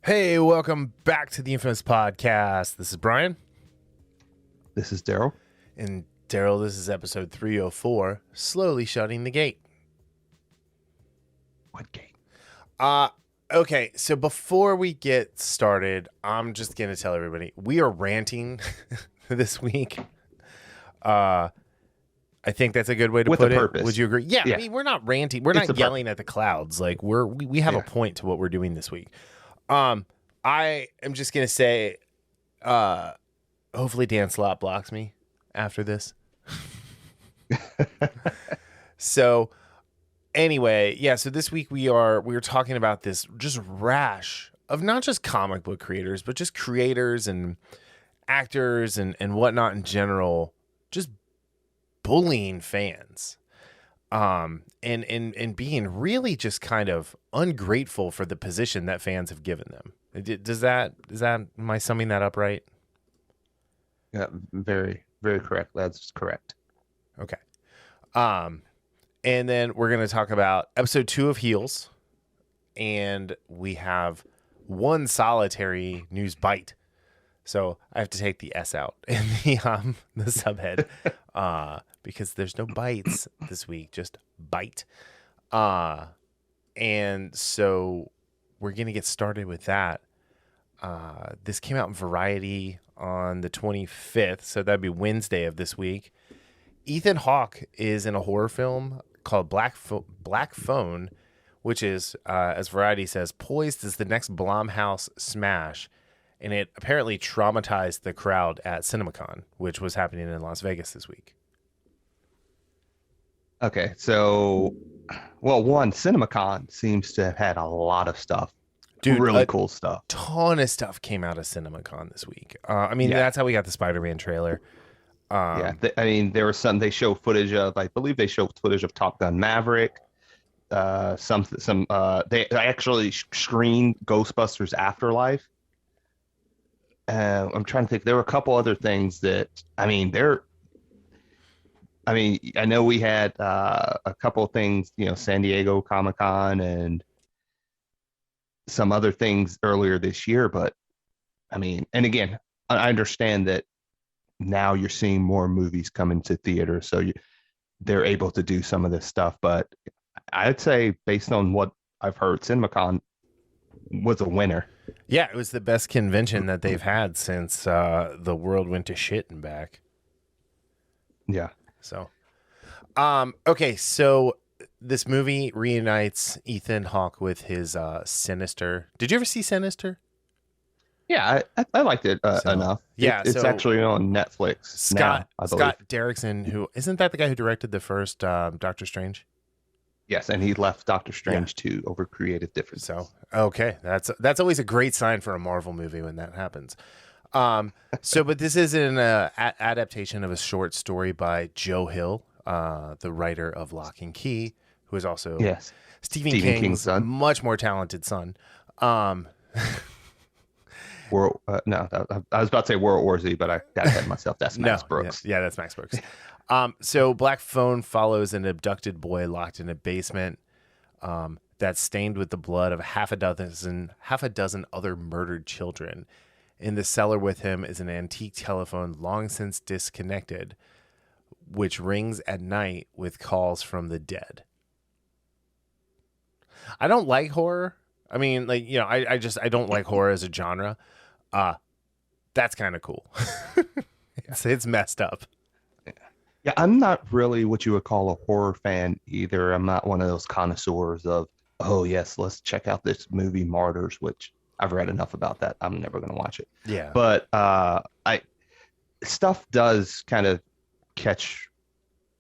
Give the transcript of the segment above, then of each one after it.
Hey, welcome back to the Infamous Podcast. This is Brian. This is Darryl. And Darryl, this is episode 304, Slowly Shutting the Gate. What gate? Okay, so before we get started, I'm just going to tell everybody, we are ranting this week. I think that's a good way to With put a it. purpose. Would you agree? Yeah, Yeah. I mean, we're not ranting. We're not yelling at the clouds. Like we have a point to what we're doing this week. I am just going to say, hopefully Dan Slott blocks me after this. So anyway, yeah, so this week we were talking about this just rash of not just comic book creators, but just creators and actors and whatnot in general, just bullying fans. And being really just kind of ungrateful for the position that fans have given them. Am I summing that up right? Yeah, very, very correct. That's correct. Okay. And then we're going to talk about episode 2 of Heels. And we have one solitary news bite. So I have to take the S out in the subhead, because there's no bites this week, just bite. And so we're going to get started with that. This came out in Variety on the 25th, so that'd be Wednesday of this week. Ethan Hawke is in a horror film called Black Phone, which is, as Variety says, poised as the next Blumhouse smash. And it apparently traumatized the crowd at CinemaCon, which was happening in Las Vegas this week. Okay, so, well, CinemaCon seems to have had a lot of stuff. Dude, really cool stuff. Ton of stuff came out of CinemaCon this week. That's how we got the Spider-Man trailer. There was some, they show footage of, I believe they showed footage of Top Gun Maverick. They actually screened Ghostbusters Afterlife. I'm trying to think. There were a couple other things that, I know we had a couple of things, San Diego Comic-Con and some other things earlier this year. But, and again, I understand that now you're seeing more movies come into theater, so they're able to do some of this stuff. But I'd say, based on what I've heard, CinemaCon was a winner. Yeah, it was the best convention that they've had since the world went to shit and back. Yeah. So, okay, so this movie reunites Ethan Hawke with his Sinister. Did you ever see Sinister? Yeah, I liked it enough. Yeah, it's actually on Netflix. Scott Scott Derrickson, who isn't that the guy who directed the first Doctor Strange? Yes, and he left Doctor Strange to over creative differences. So, okay, that's always a great sign for a Marvel movie when that happens. But this is an adaptation of a short story by Joe Hill, the writer of Lock and Key, who is also Stephen King's son. Much more talented son. I was about to say World War Z, but I got ahead of myself. That's Max Brooks. Yeah, that's Max Brooks. So Black Phone follows an abducted boy locked in a basement that's stained with the blood of half a dozen other murdered children. In the cellar with him is an antique telephone long since disconnected, which rings at night with calls from the dead. I don't like horror. I don't like horror as a genre. That's kind of cool. It's messed up. Yeah, I'm not really what you would call a horror fan either. I'm not one of those connoisseurs of, oh yes, let's check out this movie Martyrs, which I've read enough about that. I'm never going to watch it. Yeah. But stuff does kind of catch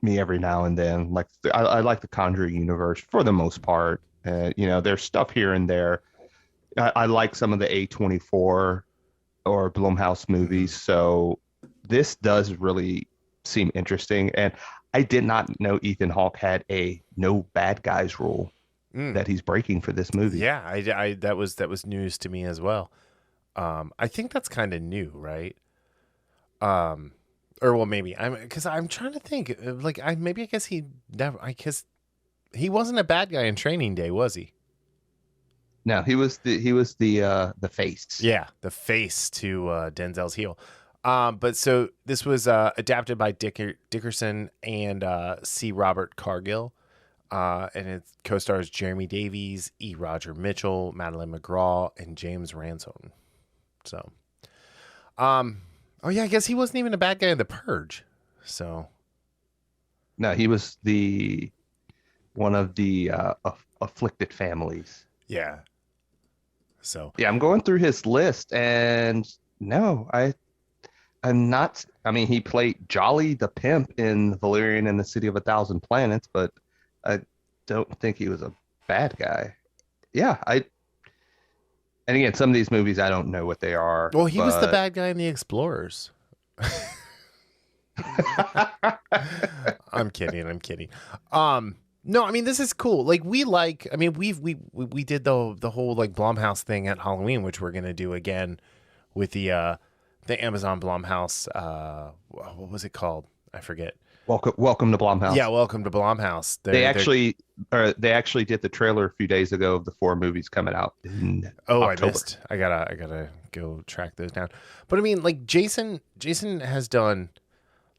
me every now and then. Like I like the Conjuring universe for the most part. There's stuff here and there. I like some of the A24 or Blumhouse movies. So this does really seem interesting. And I did not know Ethan Hawke had a no bad guys rule that he's breaking for this movie. Yeah, I that was news to me as well. I think that's kind of new, right? Or well, maybe because I'm trying to think. I guess he wasn't a bad guy in Training Day, was he? No, he was the face. Yeah, the face to Denzel's heel. But so this was adapted by Dickerson and C. Robert Cargill. And it co-stars Jeremy Davies, E. Roger Mitchell, Madeline McGraw, and James Ransone. So, oh yeah, I guess he wasn't even a bad guy in The Purge. So, No, he was the one of the afflicted families. yeah. So, Yeah, I'm going through his list, and no, I'm not. I mean, he played Jolly the pimp in Valerian and the City of a Thousand Planets, but I don't think he was a bad guy. Yeah, and again, some of these movies I don't know what they are, well, he was the but bad guy in The Explorers. I'm kidding. I'm kidding. No, I mean this is cool. Like I mean we did the whole like Blumhouse thing at Halloween, which we're gonna do again with the Amazon Blumhouse. What was it called? I forget. welcome to Yeah, Blumhouse. welcome to Blumhouse. They actually did the trailer a few days ago of the four movies coming out in Oh, I October. missed. I gotta go track those down. But I mean, like Jason has done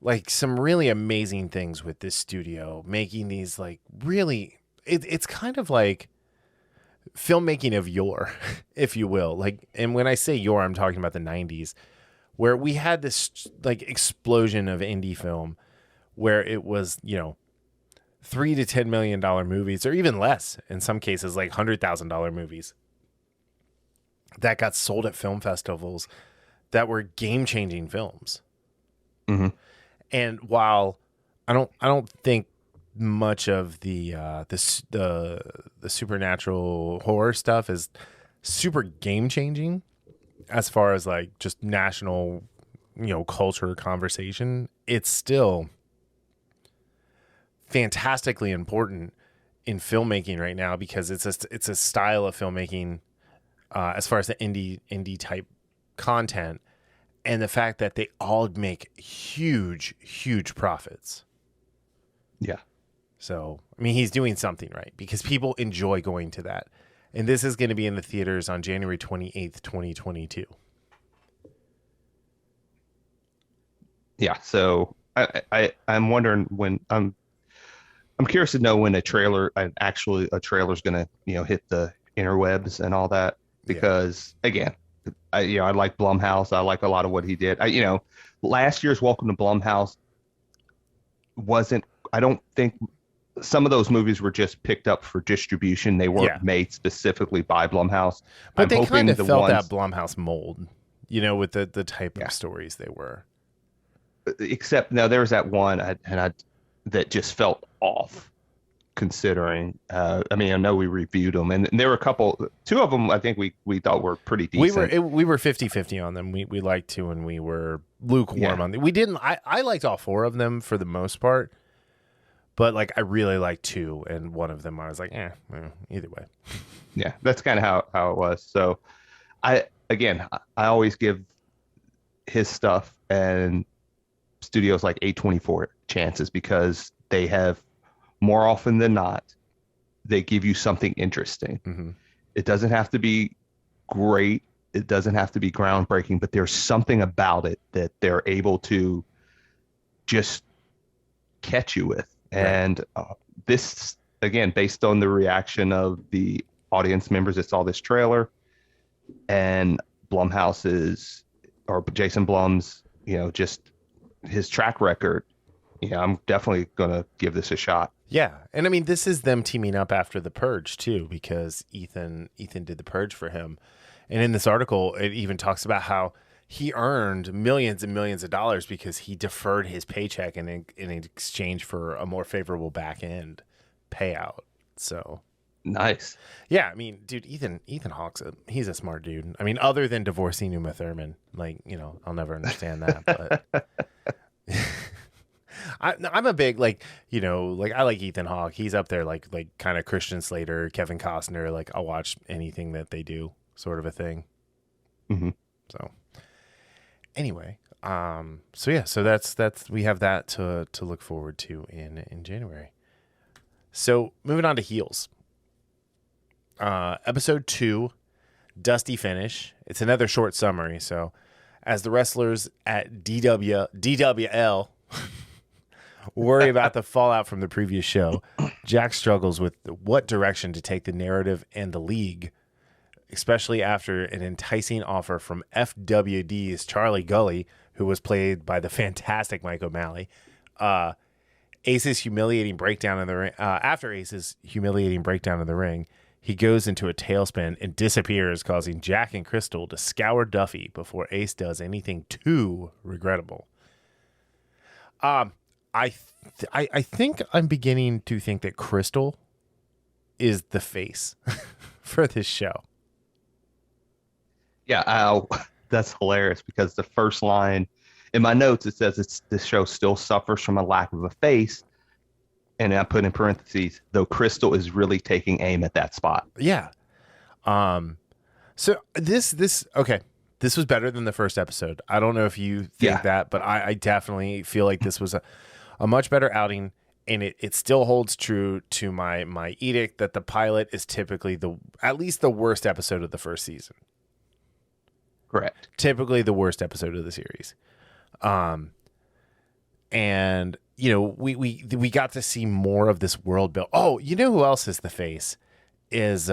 like some really amazing things with this studio, making these like really. It's kind of like filmmaking of yore, if you will. Like, and when I say yore, I'm talking about the '90s, where we had this like explosion of indie film, where it was $3 to $10 million movies, or even less in some cases, like $100,000 movies that got sold at film festivals that were game changing films. Hmm. And while I don't think much of the supernatural horror stuff is super game changing as far as like just national culture conversation, it's still fantastically important in filmmaking right now because it's a style of filmmaking as far as the indie type content, and the fact that they all make huge profits. Yeah. So I mean he's doing something right because people enjoy going to that, and this is going to be in the theaters on January 28th, 2022. Yeah. So I'm wondering when I'm curious to know when a trailer is gonna hit the interwebs and all that, Yeah. because again, I like Blumhouse. I like a lot of what he did. Last year's Welcome to Blumhouse wasn't. I don't think some of those movies were just picked up for distribution. They Yeah. weren't made specifically by Blumhouse. But I'm they kind hoping of the felt that ones, Blumhouse mold, with the type yeah. of stories they were. Except no, there was that one, that just felt off. Considering, I mean, I know we reviewed them, and there were two of them I think we thought were pretty decent. We were 50-50 on them. We liked two and we were lukewarm Yeah. on them. We didn't. I liked all four of them for the most part, but like I really liked two, and one of them I was like, either way. Yeah, that's kind of how it was. So I always give his stuff and studios like A24 chances, because they have, more often than not, they give you something interesting. Mm-hmm. It doesn't have to be great. It doesn't have to be groundbreaking, but there's something about it that they're able to just catch you with. Right. And this, again, based on the reaction of the audience members that saw this trailer, and Blumhouse's, or Jason Blum's, just his track record, I'm definitely going to give this a shot. Yeah, and I mean this is them teaming up after The Purge too, because Ethan did The Purge for him, and in this article it even talks about how he earned millions and millions of dollars because he deferred his paycheck in exchange for a more favorable back end payout. So Nice. yeah, I mean, dude, Ethan Hawke's he's a smart dude. I mean, other than divorcing Uma Thurman, like I'll never understand that, but. I'm a big like I like Ethan Hawke. He's up there like kind of Christian Slater, Kevin Costner. Like I'll watch anything that they do, sort of a thing. Mm-hmm. So anyway, so that's we have that to look forward to in January. So moving on to heels. Episode 2, Dusty Finish. It's another short summary. So, as the wrestlers at DWL worry about the fallout from the previous show, Jack struggles with what direction to take the narrative and the league, especially after an enticing offer from FWD's Charlie Gully, who was played by the fantastic Mike O'Malley. Ace's humiliating breakdown in the ring. After Ace's humiliating breakdown in the ring, he goes into a tailspin and disappears, causing Jack and Crystal to scour Duffy before Ace does anything too regrettable. I think I'm beginning to think that Crystal is the face for this show. Yeah, that's hilarious because the first line in my notes, it says this show still suffers from a lack of a face. And I put in parentheses, though Crystal is really taking aim at that spot. Yeah. So this was better than the first episode. I don't know if you think that, but I definitely feel like this was a much better outing. And it still holds true to my edict that the pilot is typically at least the worst episode of the first season. Correct. Typically the worst episode of the series. And you know, we got to see more of this world build. Oh, you know who else is the face? Is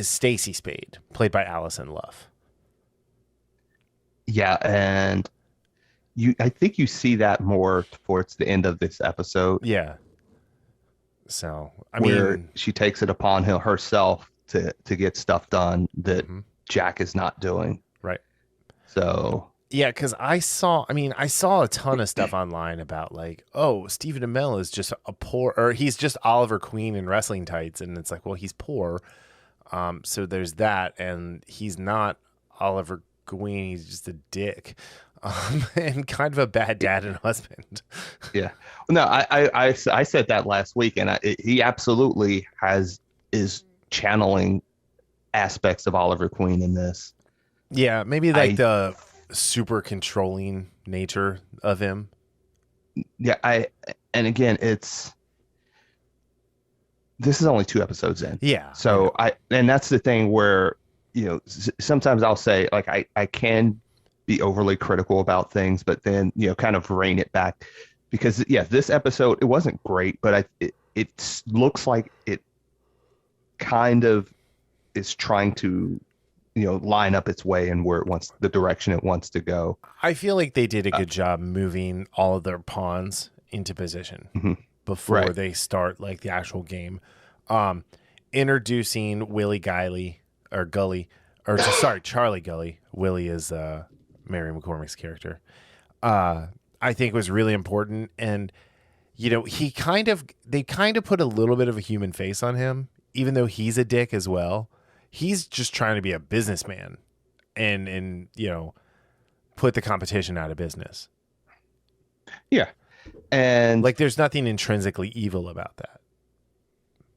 Stacey Spade, played by Allison Luff. Yeah, and I think you see that more towards the end of this episode. Yeah. So I mean, she takes it upon herself to get stuff done that Jack is not doing. Right. So yeah, because I saw a ton of stuff online about like, oh, Stephen Amell is just he's just Oliver Queen in wrestling tights, and it's like, well, he's poor, so there's that, and he's not Oliver Queen, he's just a dick, and kind of a bad dad and husband. Yeah, no, I said that last week, and he absolutely is channeling aspects of Oliver Queen in this. Yeah, maybe like the super controlling nature of him. Yeah, and again, this is only 2 episodes in. Yeah. So and that's the thing where, you know, sometimes I'll say like I can be overly critical about things, but then, you know, kind of rein it back because this episode, it wasn't great, but it looks like it kind of is trying to, you know, line up its way and where the direction it wants to go. I feel like they did a good job moving all of their pawns into position before they start like the actual game. Introducing Charlie Gully. Willie is Mary McCormick's character. I think was really important, and you know, they kind of put a little bit of a human face on him, even though he's a dick as well. He's just trying to be a businessman and you know, put the competition out of business. Yeah. And like there's nothing intrinsically evil about that.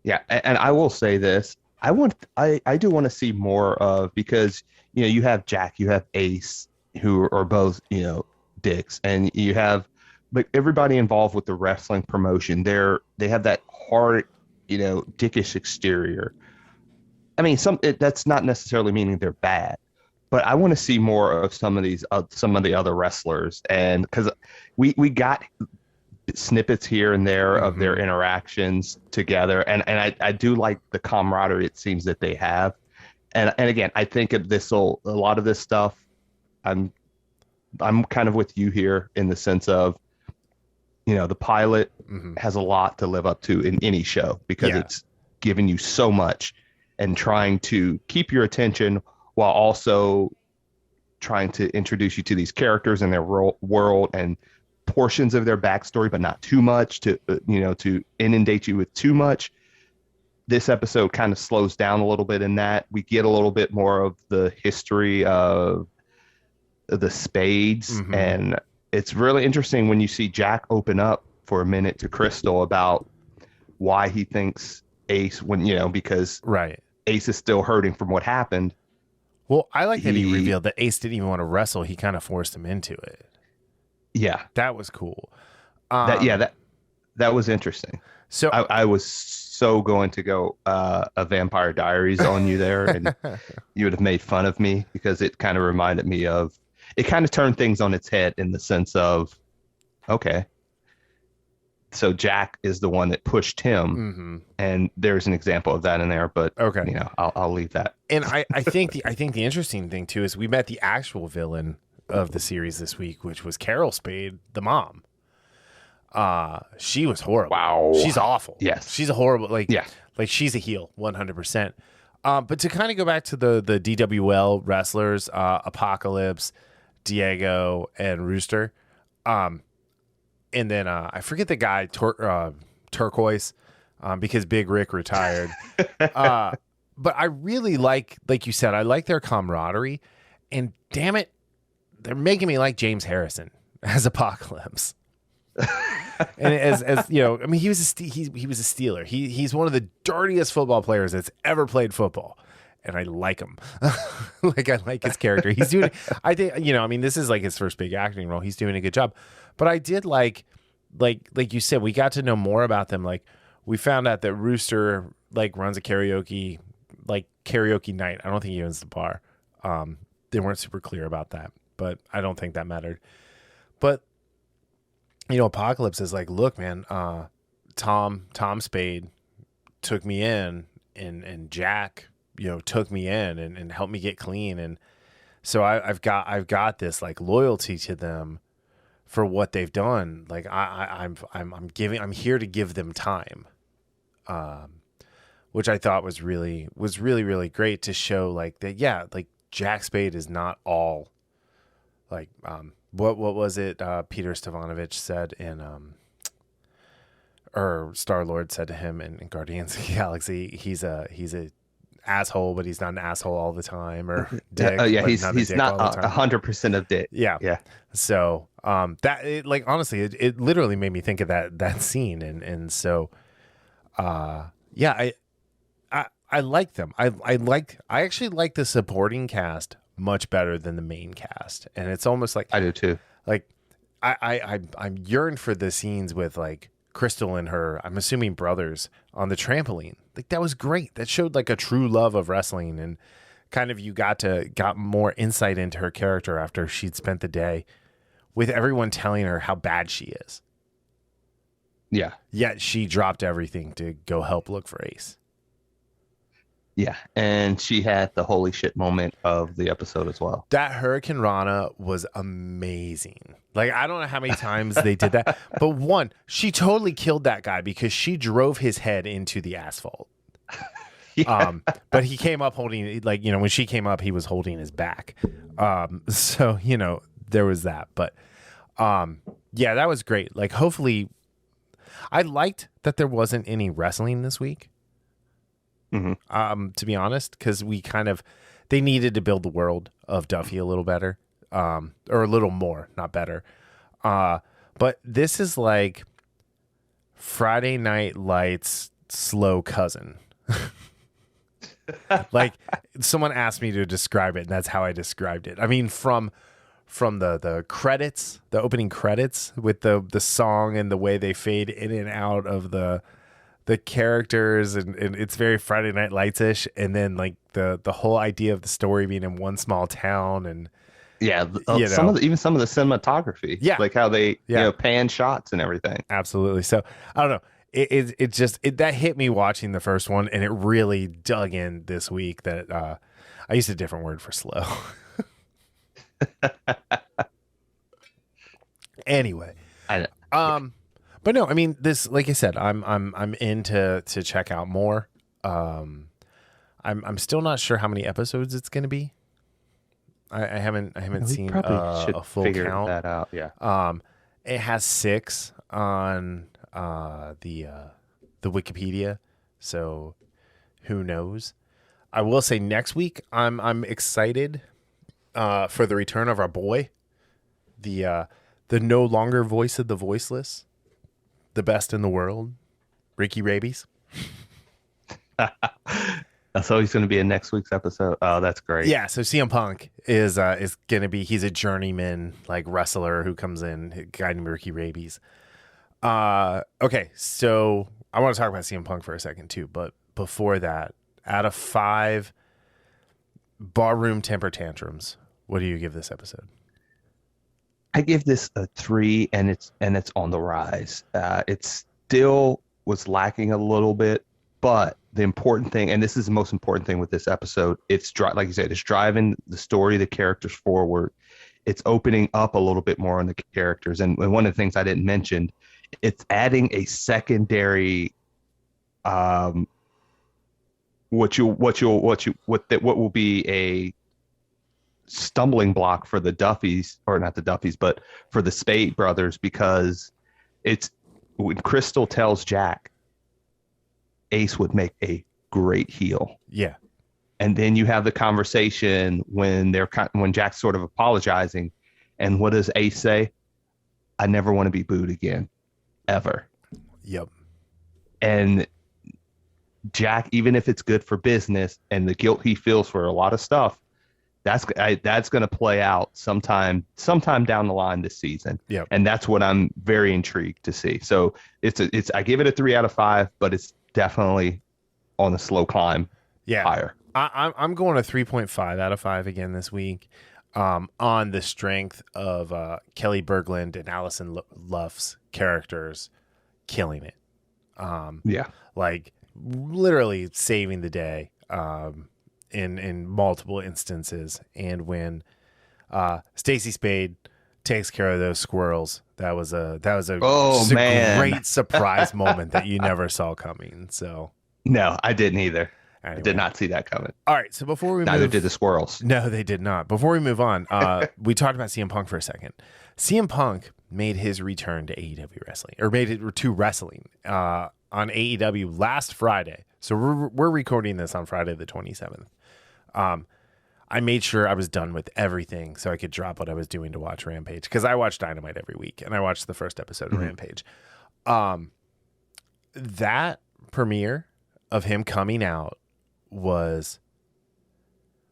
Yeah, and I will say this. I do want to see more of, because, you know, you have Jack, you have Ace, who are both, you know, dicks, and you have like everybody involved with the wrestling promotion. They have that hard, you know, dickish exterior. I mean, that's not necessarily meaning they're bad, but I want to see more of some of the other wrestlers, and because we got snippets here and there of their interactions together, and I do like the camaraderie it seems that they have, and again, I think a lot of this stuff, I'm kind of with you here in the sense of, you know, the pilot has a lot to live up to in any show because it's giving you so much and trying to keep your attention while also trying to introduce you to these characters and their world and portions of their backstory, but not too much to inundate you with too much. This episode kind of slows down a little bit in that we get a little bit more of the history of the Spades, and it's really interesting when you see Jack open up for a minute to Crystal about why he thinks Ace, because Ace is still hurting from what happened. Well, I like that he revealed that Ace didn't even want to wrestle. He kind of forced him into it. Yeah. That was cool. That was interesting. So I was so going to go a Vampire Diaries on you there, and you would have made fun of me because it kind of reminded me of it kind of turned things on its head in the sense of, okay, so Jack is the one that pushed him, and there's an example of that in there. But Okay. you know, I'll leave that. And I think the interesting thing too is we met the actual villain of the series this week, which was Carol Spade, the mom. She was horrible. Wow. She's awful. Yes. She's a horrible, like Yeah. she's a heel 100%. But to kind of go back to the DWL wrestlers, Apocalypse, Diego, and Rooster, and then I forget the guy Turquoise, because Big Rick retired. But I really like you said, I like their camaraderie, and damn it, they're making me like James Harrison as Apocalypse. And as you know, I mean, he was a Steeler. He's one of the dirtiest football players that's ever played football, and I like him. Like, I like his character. He's doing. I think, you know, I mean, this is like his first big acting role. He's doing a good job. But I did like you said, we got to know more about them. Like, we found out that Rooster like runs a karaoke night. I don't think he owns the bar. They weren't super clear about that, but I don't think that mattered. But you know, Apocalypse is like, look, man, Tom Spade took me in, and Jack, you know, took me in and helped me get clean, and so I've got this like loyalty to them for what they've done. Like, I'm here to give them time, which I thought was really great to show, like, that. Yeah, like, Jack Spade is not all like what was it Peter Stavanovich said in or Star-Lord said to him in Guardians of the Galaxy, he's a asshole, but he's not an asshole all the time, or dick. He's not 100% of dick. Yeah. So that, it, like, honestly, it literally made me think of that scene, and so yeah, I like them. I actually like the supporting cast much better than the main cast, and it's almost like I do too. Like, I'm yearned for the scenes with like Crystal and her, I'm assuming, brothers on the trampoline. Like, that was great. That showed like a true love of wrestling, and kind of you got more insight into her character after she'd spent the day with everyone telling her how bad she is. Yeah. Yet she dropped everything to go help look for Ace. Yeah, and she had the holy shit moment of the episode as well. That Hurricane Rana was amazing. Like, I don't know how many times they did that, but one, she totally killed that guy because she drove his head into the asphalt. Yeah. But he came up holding, like, you know, when she came up, he was holding his back. So, you know, there was that. But yeah, that was great. Like, hopefully, I liked that there wasn't any wrestling this week. To be honest, because they needed to build the world of Duffy a little better, or a little more, not better. But this is like Friday Night Lights' slow cousin. Like, someone asked me to describe it, and that's how I described it. I mean, from the credits, the opening credits, with the song and the way they fade in and out of the characters, and it's very Friday Night Lights-ish, and then like the whole idea of the story being in one small town, and some of the cinematography, like how they you know, pan shots and everything. Absolutely. So I don't know, it just that hit me watching the first one, and it really dug in this week that I used a different word for slow. Anyway, but no, I mean, this, like I said, I'm in to check out more. I'm still not sure how many episodes it's going to be. I haven't seen a full count. That out. Yeah. It has 6 on the Wikipedia, so who knows? I will say next week I'm excited for the return of our boy, the no longer voice of the voiceless, the best in the world, Ricky Rabies. So he's going to be in next week's episode. Oh, that's great. Yeah, so CM Punk is going to be, he's a journeyman, like, wrestler who comes in, a guy named Ricky Rabies. Okay, so I want to talk about CM Punk for a second too, but before that, out of 5 barroom temper tantrums, what do you give this episode? I give this a 3, and it's on the rise. It still was lacking a little bit, but the important thing, and this is the most important thing with this episode, like you said, it's driving the story, the characters forward. It's opening up a little bit more on the characters, and one of the things I didn't mention, it's adding a secondary, what will be a stumbling block for the Duffys, or not the Duffys, but for the Spade brothers, because it's when Crystal tells Jack Ace would make a great heel. Yeah. And then you have the conversation when Jack's sort of apologizing, and what does Ace say? I never want to be booed again, ever. Yep. And Jack, even if it's good for business and the guilt he feels for a lot of stuff, that's going to play out sometime down the line this season. Yep. And that's what I'm very intrigued to see. So I give it a 3 out of 5, but it's definitely on a slow climb. Yeah. Higher. I'm going a 3.5 out of 5 again this week, on the strength of Kelly Berglund and Allison Luff's characters killing it. Yeah. Like literally saving the day in multiple instances. And when Stacey Spade takes care of those squirrels, that was a great surprise moment that you never saw coming. So no, I didn't either. Anyway. I did not see that coming. All right, so before we neither did the squirrels. No, they did not. Before we move on, we talked about CM Punk for a second. CM Punk made his return to AEW wrestling, or made it to wrestling on AEW last Friday. So we're recording this on Friday the 27th. I made sure I was done with everything so I could drop what I was doing to watch Rampage, because I watch Dynamite every week, and I watched the first episode of Rampage. That premiere of him coming out was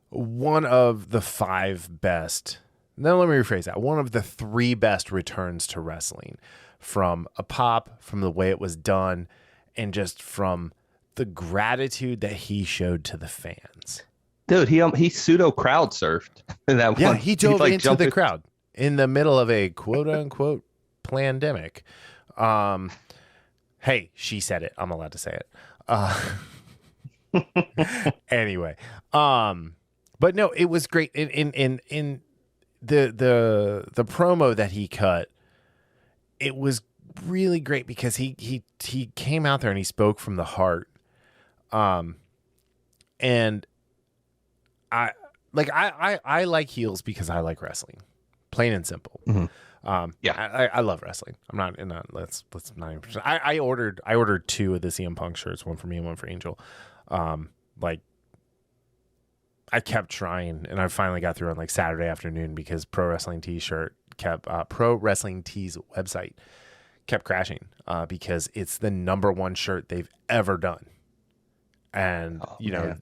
one of the 5 best. Now let me rephrase that. One of the 3 best returns to wrestling, from a pop, from the way it was done, and just from the gratitude that he showed to the fans. Dude, he pseudo crowd surfed in that one. Yeah, he dove into the crowd in the middle of a quote unquote pandemic. Hey, she said it. I'm allowed to say it. Anyway, but no, it was great. In the promo that he cut, it was really great because he came out there and he spoke from the heart. And I like heels because I like wrestling, plain and simple. Mm-hmm. I love wrestling. I'm not in that. Let's not even. I ordered 2 of the CM Punk shirts, one for me and one for Angel. Like I kept trying, and I finally got through on like Saturday afternoon because Pro Wrestling Tees website kept crashing because it's the #1 shirt they've ever done. And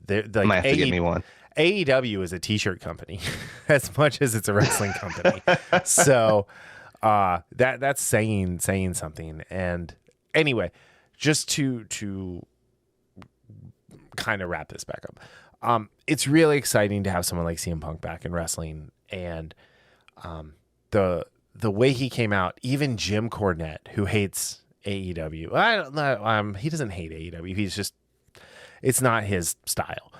they're like, might have to get me one. AEW is a t-shirt company as much as it's a wrestling company. So that's saying something. And anyway, just to kind of wrap this back up, it's really exciting to have someone like CM Punk back in wrestling. And the way he came out, even Jim Cornette, who hates AEW, I don't know, he doesn't hate AEW. He's just, it's not his style.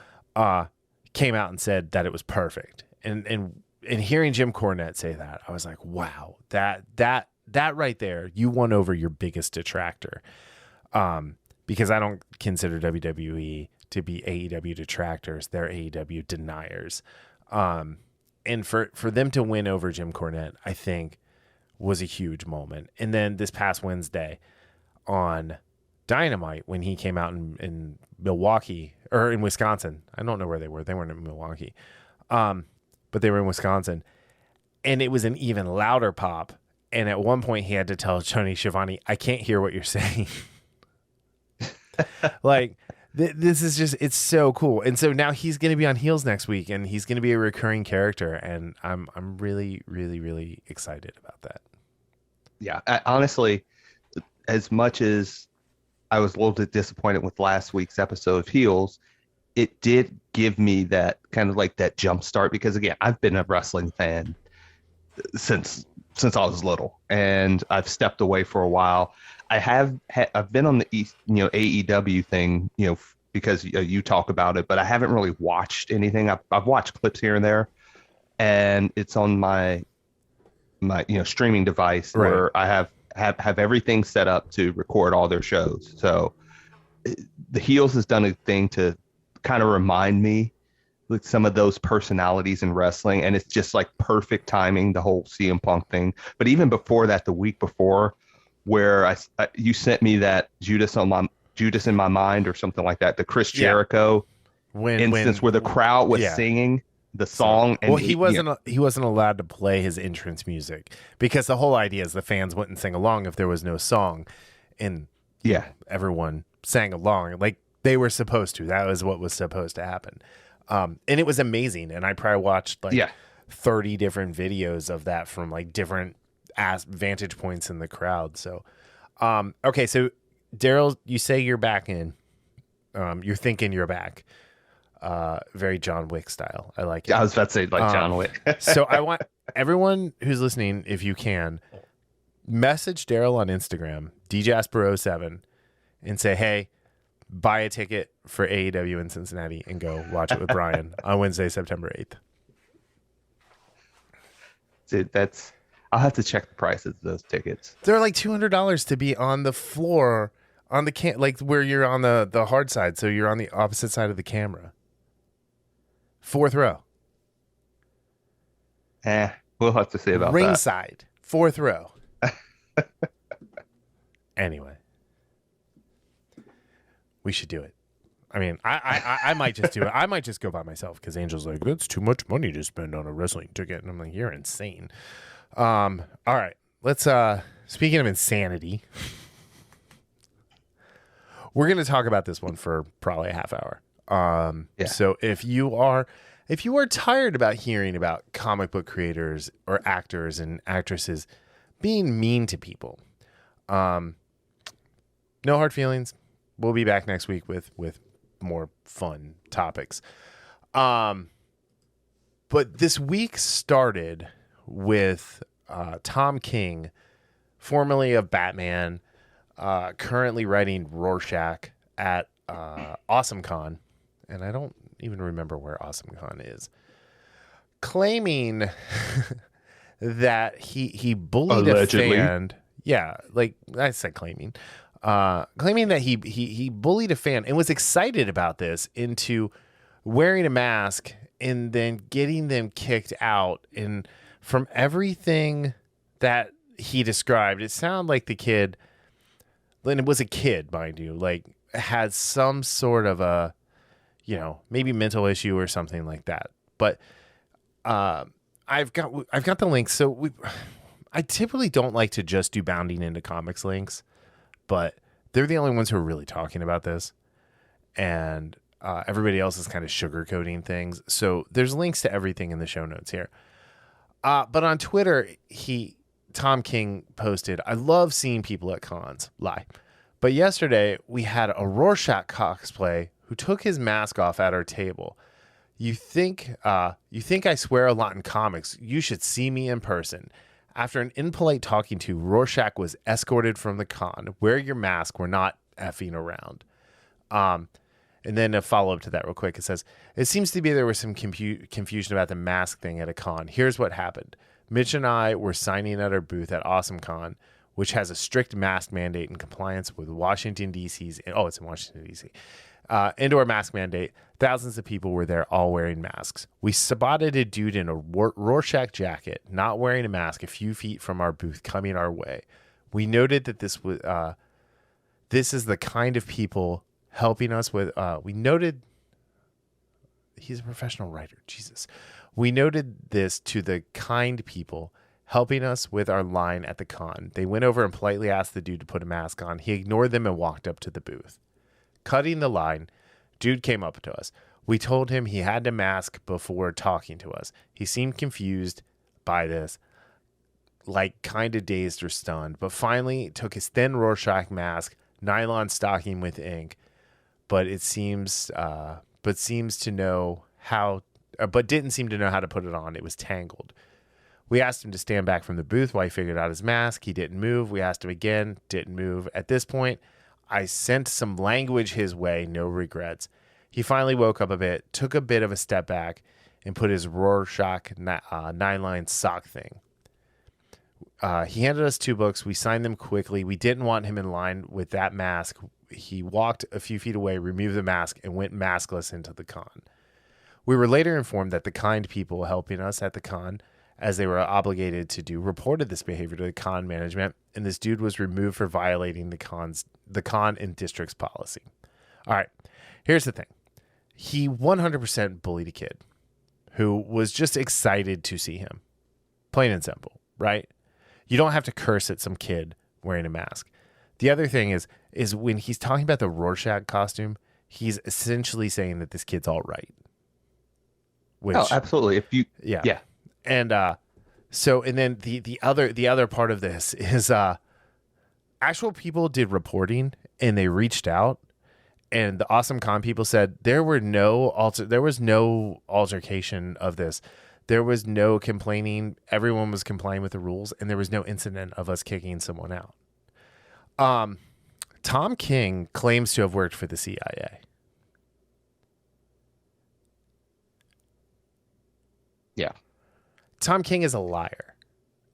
Came out and said that it was perfect. And hearing Jim Cornette say that, I was like, wow, that right there, you won over your biggest detractor. Because I don't consider WWE to be AEW detractors. They're AEW deniers. And for them to win over Jim Cornette, I think was a huge moment. And then this past Wednesday on Dynamite, when he came out in Milwaukee, or in Wisconsin, I don't know where they were. They weren't in Milwaukee, but they were in Wisconsin, and it was an even louder pop. And at one point, he had to tell Tony Schiavone, "I can't hear what you're saying." Like this is just, it's so cool. And so now he's going to be on heels next week, and he's going to be a recurring character, and I'm really, really, really excited about that. Yeah, honestly, as much as I was a little bit disappointed with last week's episode of Heels. It did give me that kind of like that jump start because again, I've been a wrestling fan since I was little, and I've stepped away for a while. I've been on the AEW thing, because you talk about it, but I haven't really watched anything. I've watched clips here and there, and it's on my streaming device Right. where I have everything set up to record all their shows. So the Heels has done a thing to kind of remind me with some of those personalities in wrestling, and it's just like perfect timing, the whole CM Punk thing. But even before that, the week before, where you sent me that Judas in my mind or something like that, the Chris Jericho instance where the crowd was singing the song. And he wasn't allowed to play his entrance music because the whole idea is the fans wouldn't sing along if there was no song, and everyone sang along like they were supposed to. That was what was supposed to happen. And it was amazing. And I probably watched 30 different videos of that from like different vantage points in the crowd. So, okay. So Darryl, you say you're back in, you're thinking you're back. Very John Wick style. I like it. I was about to say John Wick. So I want everyone who's listening, if you can, message Darryl on Instagram, DJasper07, and say, hey, buy a ticket for AEW in Cincinnati and go watch it with Brian on Wednesday, September 8th. Dude, I'll have to check the prices of those tickets. They're like $200 to be on the floor on the like where you're on the hard side. So you're on the opposite side of the camera. 4th row. We'll have to see about ringside, 4th row. Anyway. We should do it. I mean, I might just do it. I might just go by myself because Angel's like, that's too much money to spend on a wrestling ticket. And I'm like, you're insane. All right. Let's, speaking of insanity, we're going to talk about this one for probably a half hour. So if you are tired about hearing about comic book creators or actors and actresses being mean to people, no hard feelings. We'll be back next week with more fun topics. But this week started with Tom King, formerly of Batman, currently writing Rorschach at AwesomeCon, and I don't even remember where AwesomeCon is, claiming that he bullied allegedly a fan. Yeah, like I said, claiming that he bullied a fan and was excited about this into wearing a mask and then getting them kicked out. And from everything that he described, it sounded like the kid, and it was a kid, mind you, like had some sort of a, maybe mental issue or something like that. But I've got the links. So I typically don't like to just do bounding into comics links, but they're the only ones who are really talking about this, and everybody else is kind of sugarcoating things. So there's links to everything in the show notes here. But on Twitter, Tom King posted, "I love seeing people at cons lie, but yesterday we had a Rorschach cosplay who took his mask off at our table. You think I swear a lot in comics? You should see me in person." After an impolite talking to, Rorschach was escorted from the con. Wear your mask. We're not effing around. And then a follow-up to that real quick. It says, it seems to be there was some confusion about the mask thing at a con. Here's what happened. Mitch and I were signing at our booth at AwesomeCon, which has a strict mask mandate in compliance with Washington, D.C.'s. Oh, it's in Washington, D.C. Indoor mask mandate. Thousands of people were there all wearing masks. We spotted a dude in a Rorschach jacket, not wearing a mask, a few feet from our booth coming our way. We noted that this is the kind of people helping us with, we noted, he's a professional writer, Jesus. We noted this to the kind people helping us with our line at the con. They went over and politely asked the dude to put a mask on. He ignored them and walked up to the booth. Cutting the line, dude came up to us. We told him he had to mask before talking to us. He seemed confused by this, like kind of dazed or stunned, but finally took his thin Rorschach mask nylon stocking with ink, but seems to know how, but didn't seem to know how to put it on. It was tangled. We asked him to stand back from the booth while he figured out his mask. He didn't move. We asked him again, didn't move. At this point, I sent some language his way, no regrets. He finally woke up a bit, took a bit of a step back, and put his Rorschach nine-line sock thing. He handed us 2 books. We signed them quickly. We didn't want him in line with that mask. He walked a few feet away, removed the mask, and went maskless into the con. We were later informed that the kind people helping us at the con, as they were obligated to do, reported this behavior to the con management, and this dude was removed for violating the con and district's policy. All right, here's the thing. He 100% bullied a kid who was just excited to see him. Plain and simple, right? You don't have to curse at some kid wearing a mask. The other thing is when he's talking about the Rorschach costume, he's essentially saying that this kid's all right. Which, oh, absolutely. Yeah. And and then the other part of this is actual people did reporting and they reached out, and the Awesome Con people said there was no altercation of this. There was no complaining. Everyone was complying with the rules, and there was no incident of us kicking someone out. Tom King claims to have worked for the CIA. Yeah. Tom King is a liar.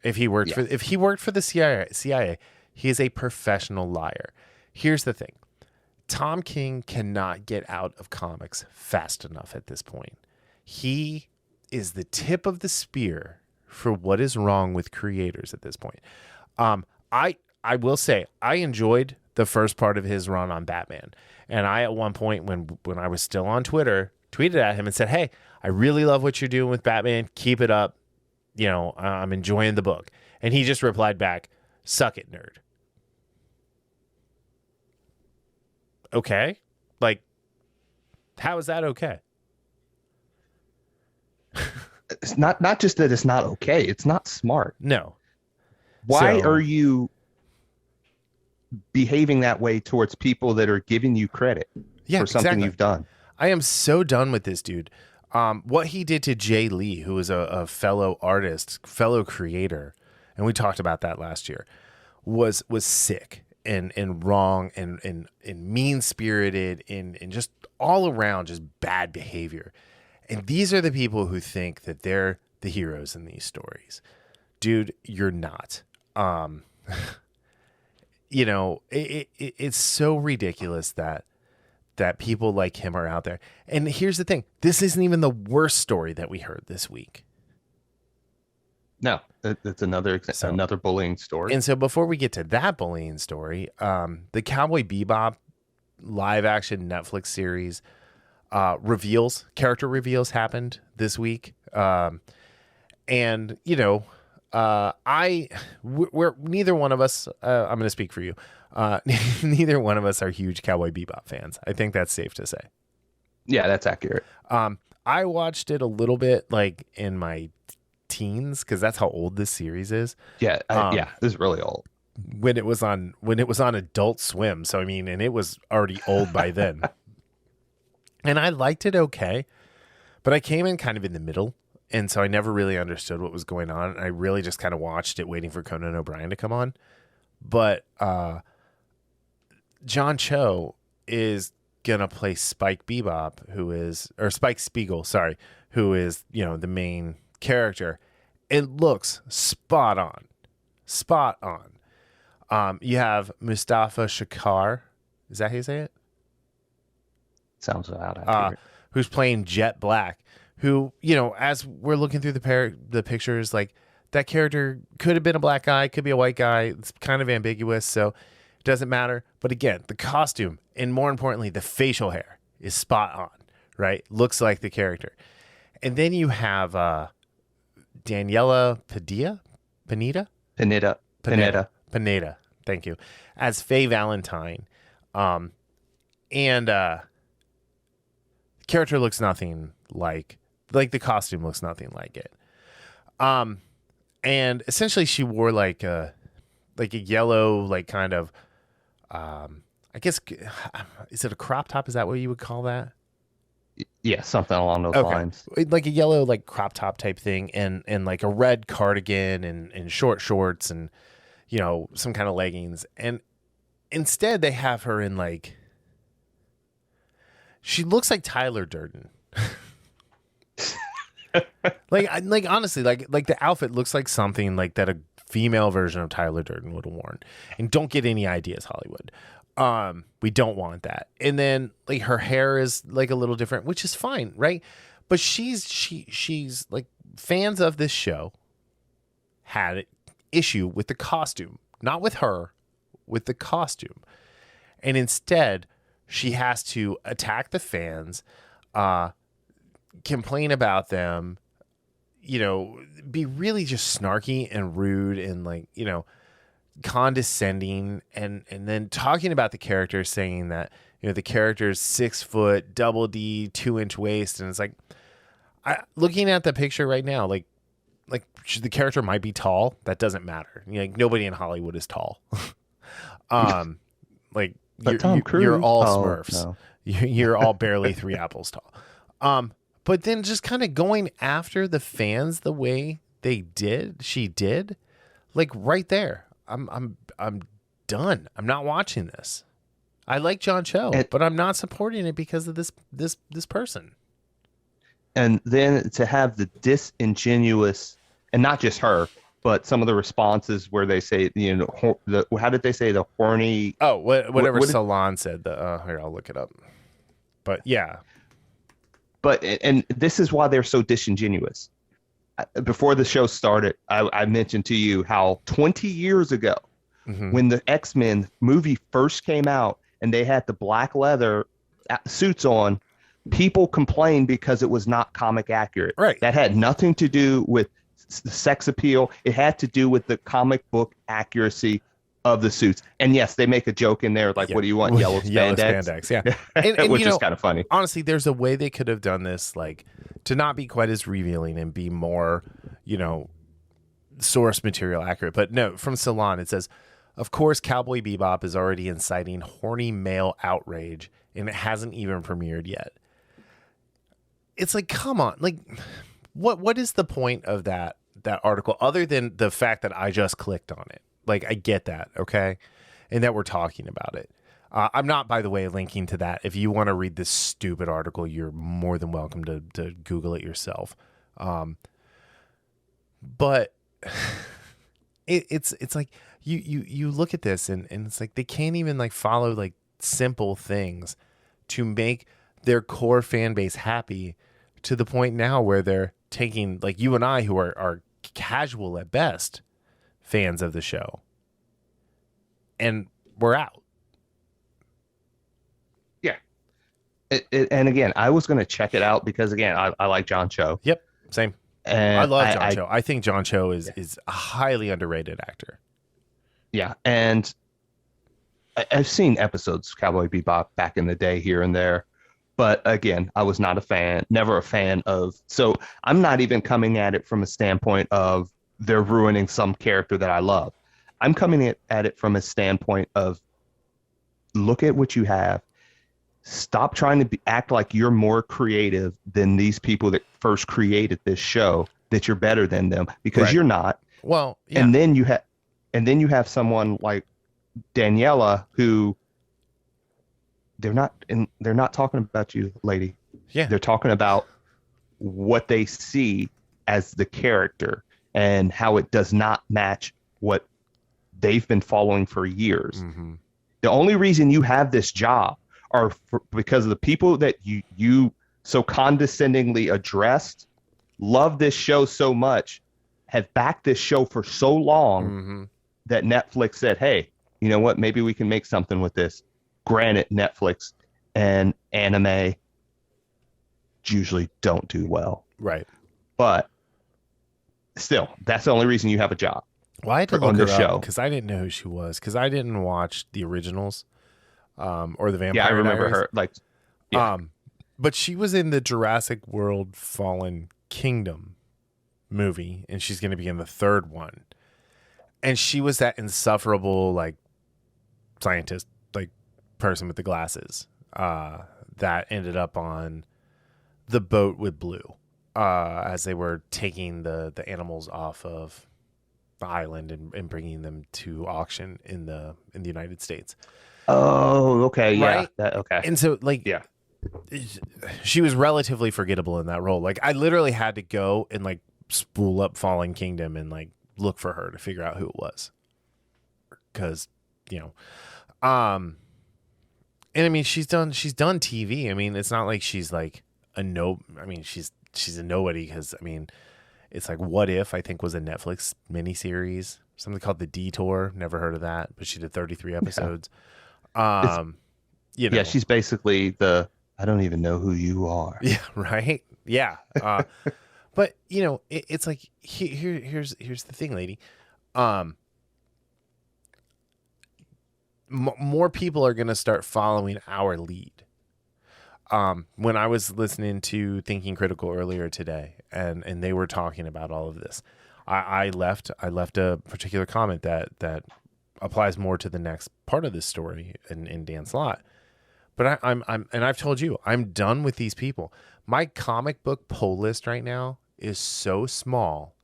If he worked for the CIA, he is a professional liar. Here's the thing. Tom King cannot get out of comics fast enough at this point. He is the tip of the spear for what is wrong with creators at this point. I will say I enjoyed the first part of his run on Batman. And I, at one point when I was still on Twitter, tweeted at him and said, "Hey, I really love what you're doing with Batman. Keep it up. You know, I'm enjoying the book." And he just replied back, "Suck it, nerd." Okay. Like, how is that okay? It's not just that it's not okay. It's not smart. No. Why are you behaving that way towards people that are giving you credit for something you've done? I am so done with this dude. What he did to Jay Lee, who is a fellow artist, fellow creator, and we talked about that last year, was sick and wrong and mean-spirited and just all around just bad behavior. And these are the people who think that they're the heroes in these stories. Dude, you're not. You know, it's so ridiculous that people like him are out there. And here's the thing. This isn't even the worst story that we heard this week. No, it's another bullying story. And so before we get to that bullying story, the Cowboy Bebop live action Netflix series character reveals happened this week. And, you know, we're neither one of us, I'm going to speak for you. Neither one of us are huge Cowboy Bebop fans. I think that's safe to say. Yeah, that's accurate. I watched it a little bit like in my teens because that's how old this series is. Yeah, this is really old. When it was on Adult Swim. So I mean, and it was already old by then. And I liked it okay, but I came in kind of in the middle. And so I never really understood what was going on. I really just kind of watched it waiting for Conan O'Brien to come on. But John Cho is going to play Spike Spiegel, who is, you know, the main character. It looks spot on. Spot on. You have Mustafa Shakar. Is that how you say it? Sounds about accurate. Who's playing Jet Black, who, you know, as we're looking through the pictures, like that character could have been a black guy, could be a white guy. It's kind of ambiguous, so it doesn't matter. But again, the costume and more importantly, the facial hair is spot on, right? Looks like the character. And then you have Daniela Pineda. Thank you. As Faye Valentine. And character looks nothing like the costume looks nothing like it. And essentially she wore like a yellow, like kind of I guess, is it a crop top? Is that what you would call that? Yeah, something along those lines. Like a yellow, like crop top type thing, and like a red cardigan and short shorts and, you know, some kind of leggings. And instead they have her in like, she looks like Tyler Durden. like honestly, like the outfit looks like something like that a female version of Tyler Durden would have worn. And don't get any ideas, Hollywood. We don't want that. And then like her hair is like a little different, which is fine, right? But she's like, fans of this show had an issue with the costume, not with her, with the costume. And instead, she has to attack the fans, complain about them, you know, be really just snarky and rude and like, you know, condescending, and then talking about the character, saying that, you know, the character's 6 foot, double D, 2-inch waist. And it's like, looking at the picture right now, like the character might be tall. That doesn't matter. You know, like, nobody in Hollywood is tall. Like you're all Smurfs. No. You're all barely 3 apples tall. But then just kind of going after the fans the way she did, like right there. I'm done. I'm not watching this. I like John Cho, but I'm not supporting it because of this person. And then to have the disingenuous, and not just her, but some of the responses where they say, you know, how did they say, the horny? Oh, whatever Salon said. Here, I'll look it up. But yeah. But and this is why they're so disingenuous. Before the show started, I mentioned to you how 20 years ago, when the X-Men movie first came out and they had the black leather suits on, people complained because it was not comic accurate. Right. That had nothing to do with the sex appeal. It had to do with the comic book accuracy of the suits. And yes, they make a joke in there like, what do you want? Yellow spandex? Yellow spandex, yeah. And which is kind of funny. Honestly, there's a way they could have done this, like, to not be quite as revealing and be more, you know, source material accurate. But no, from Salon, it says, of course, Cowboy Bebop is already inciting horny male outrage, and it hasn't even premiered yet. It's like, come on. Like, what is the point of that article other than the fact that I just clicked on it? Like, I get that, okay? And that we're talking about it. I'm not, by the way, linking to that. If you want to read this stupid article, you're more than welcome to Google it yourself. But it's like you look at this and it's like they can't even like follow like simple things to make their core fan base happy, to the point now where they're taking, like, you and I, who are casual at best fans of the show, and we're out. Yeah. And again, I was going to check it out because, again, I like John Cho. Yep, same. And I love John Cho. I think John Cho is a highly underrated actor. Yeah, and I've seen episodes of Cowboy Bebop back in the day here and there. But again, I was not a fan, never a fan of. So I'm not even coming at it from a standpoint of they're ruining some character that I love. I'm coming at it from a standpoint of, look at what you have. Stop trying to act like you're more creative than these people that first created this show, that you're better than them, because you're not. Well, yeah. And then you have someone like Daniela who, they're not talking about you, lady. Yeah. They're talking about what they see as the character and how it does not match what they've been following for years. Mm-hmm. The only reason you have this job are because of the people that you so condescendingly addressed, love this show so much, have backed this show for so long, that Netflix said, hey, you know what? Maybe we can make something with this. Granted, Netflix and anime usually don't do well. Right. But still, that's the only reason you have a job. Well, I had to look her up because I didn't know who she was, because I didn't watch the originals or the Vampire Diaries. Yeah, I remember her. Like, yeah. But she was in the Jurassic World Fallen Kingdom movie, and she's going to be in the third one. And she was that insufferable, like, scientist, like, person with the glasses that ended up on the boat with Blue as they were taking the animals off of the island and bringing them to auction in the United States. Oh, okay, right? yeah, okay, And so like yeah. she was relatively forgettable in that role. Like I literally had to go and like spool up Fallen Kingdom and like look for her to figure out who it was, because and I mean she's done TV. I mean it's not like she's like a no. I mean she's a nobody, because I mean it's like What If, I think, was a Netflix miniseries, something called The Detour. Never heard of that, but she did 33 episodes. Yeah, she's basically the I don't even know who you are. Yeah, right. Yeah, but it's like here's the thing, lady. More people are gonna start following our lead. When I was listening to Thinking Critical earlier today, and they were talking about all of this, I left a particular comment that applies more to the next part of this story in Dan Slott. But I'm and I've told you, I'm done with these people. My comic book pull list right now is so small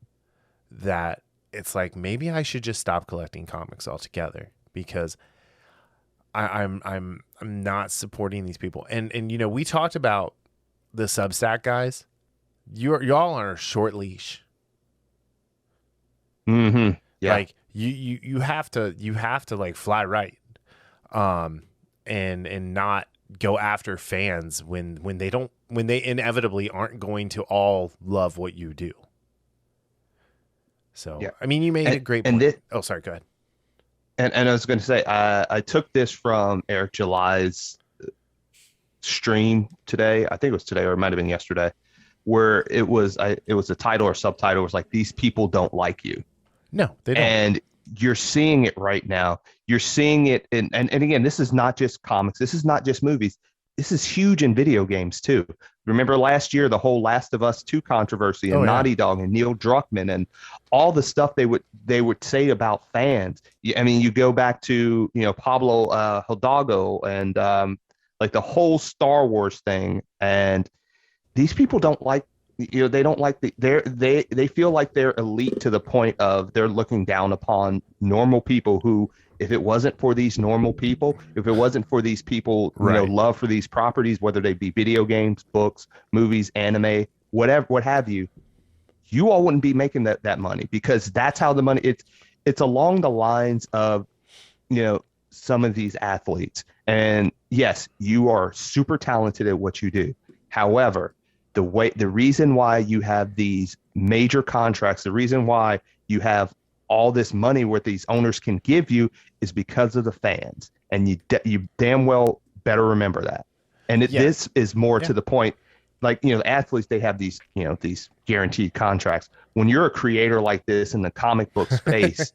that it's like maybe I should just stop collecting comics altogether, because I'm not supporting these people. And we talked about the Substack guys. Y'all are on a short leash. Mm-hmm. Yeah. Like you have to like fly right. And not go after fans when they inevitably aren't going to all love what you do. So yeah. I mean, you made a great point. Oh, sorry, go ahead. And I was going to say, I took this from Eric July's stream today. I think it was today, or it might have been yesterday, where it was a title or subtitle was like, "These people don't like you." No, they don't. And you're seeing it right now. You're seeing it and again, this is not just comics. This is not just movies. This is huge in video games too. Remember last year, the whole Last of Us 2 controversy and Naughty Dog and Neil Druckmann and all the stuff they would say about fans. I mean, you go back to, Pablo Hidalgo and like the whole Star Wars thing. And these people don't like, they don't like they feel like they're elite to the point of they're looking down upon normal people who, if it wasn't for these normal people, if it wasn't for these people, love for these properties, whether they be video games, books, movies, anime, whatever, what have you, you all wouldn't be making that money, because that's how the money, it's along the lines of, some of these athletes. And yes, you are super talented at what you do. However, the reason why you have these major contracts, the reason why you have all this money what these owners can give you is because of the fans. And you damn well better remember that. And this is more to the point, like, athletes, they have these, these guaranteed contracts. When you're a creator like this in the comic book space,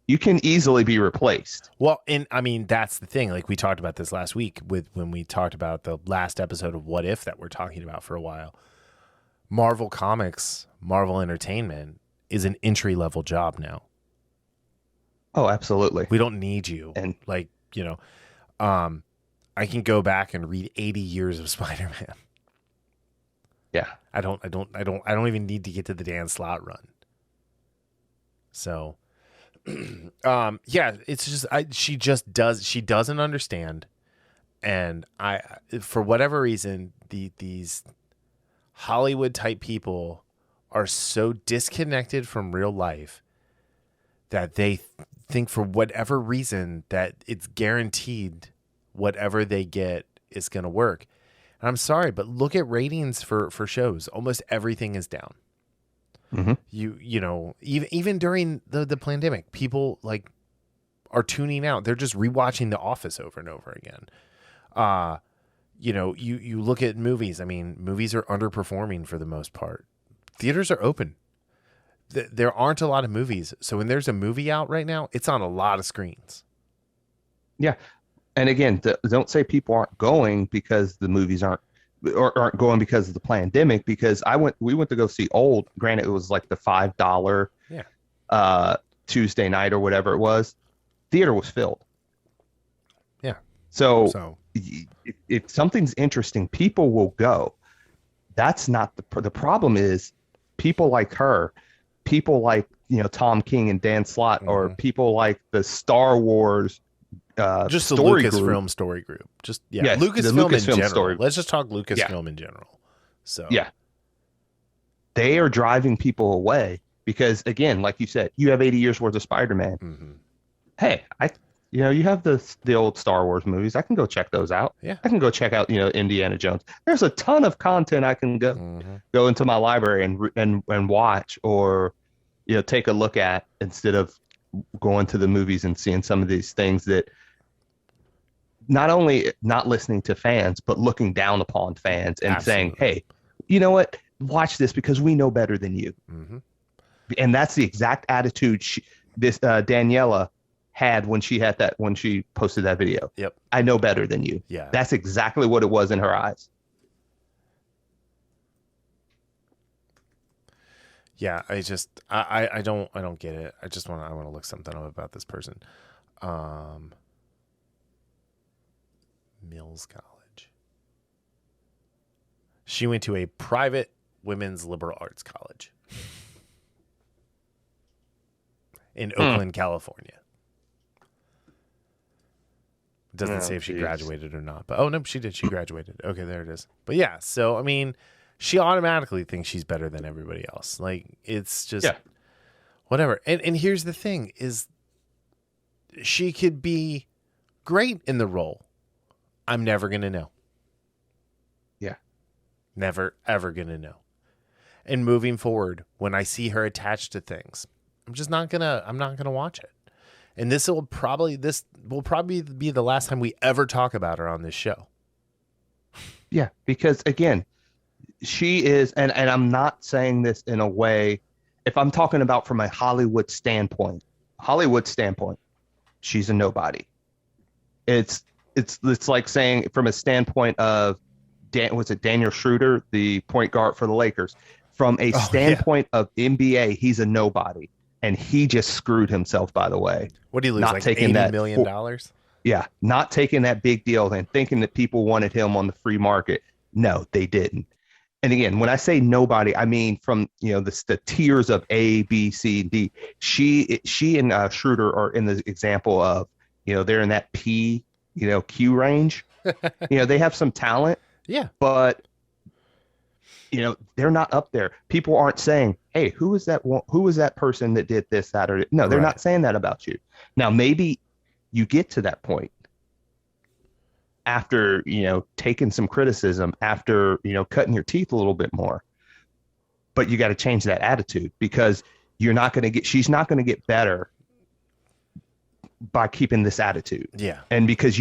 you can easily be replaced. Well, and I mean, that's the thing. Like we talked about this last week when we talked about the last episode of What If that we're talking about for a while. Marvel Comics, Marvel Entertainment is an entry-level job now. Oh, absolutely. We don't need you. And like, I can go back and read 80 years of Spider-Man. Yeah. I don't even need to get to the Dan Slott run. So, it's just, she doesn't understand. And for whatever reason, these Hollywood type people are so disconnected from real life that they think for whatever reason that it's guaranteed whatever they get is going to work. And I'm sorry, but look at ratings for shows. Almost everything is down. Mm-hmm. Even during the pandemic, people like are tuning out. They're just rewatching The Office over and over again. You look at movies. I mean, movies are underperforming for the most part. Theaters are open. There aren't a lot of movies. So when there's a movie out right now, it's on a lot of screens. Yeah. And again, don't say people aren't going because the movies aren't going because of the pandemic, because we went to go see Old. Granted, it was like the $5 Tuesday night or whatever it was. Theater was filled. Yeah. So So if something's interesting, people will go. That's not the problem. Is people like her, people like Tom King and Dan Slott, or people like the Star Wars just the story group. Lucasfilm story group. Just Yes, the Lucasfilm in Lucasfilm general. story. Let's just talk Lucasfilm in general. So Yeah, they are driving people away because, again, like you said, you have 80 years worth of Spider-Man. Hey, you have the old Star Wars movies. I can go check those out. Yeah. I can go check out, Indiana Jones. There's a ton of content I can go into my library and watch, or take a look at, instead of going to the movies and seeing some of these things that not only not listening to fans, but looking down upon fans and saying, hey, you know what? Watch this because we know better than you. And that's the exact attitude Daniela had when she posted that video. Yep. I know better than you. Yeah. That's exactly what it was in her eyes. Yeah, I don't get it. I want to look something up about this person. Mills College. She went to a private women's liberal arts college in Oakland, California. It doesn't say if she graduated or not, but no, she did. She graduated. Okay, there it is. But yeah, so I mean, she automatically thinks she's better than everybody else. Like, it's just whatever. And here's the thing is, she could be great in the role. I'm never going to know. Yeah. Never, ever going to know. And moving forward, when I see her attached to things, I'm not going to watch it. And this will probably be the last time we ever talk about her on this show. Yeah, because again, she is, and I'm not saying this in a way, if I'm talking about from a Hollywood standpoint, she's a nobody. It's like saying from a standpoint of Daniel Schroeder, the point guard for the Lakers, from a standpoint of NBA, he's a nobody. And he just screwed himself, by the way. What did he lose, like $80 million? Yeah, not taking that big deal and thinking that people wanted him on the free market. No, they didn't. And again, when I say nobody, I mean from the tiers of A, B, C, D. She and Schroeder are in the example of they're in that P, Q range. They have some talent. Yeah, but they're not up there. People aren't saying, hey, who was that person that did this, that, or no, they're not saying that about you. Now, maybe you get to that point after, taking some criticism, after, cutting your teeth a little bit more, but you got to change that attitude, because she's not going to get better by keeping this attitude. Yeah. And because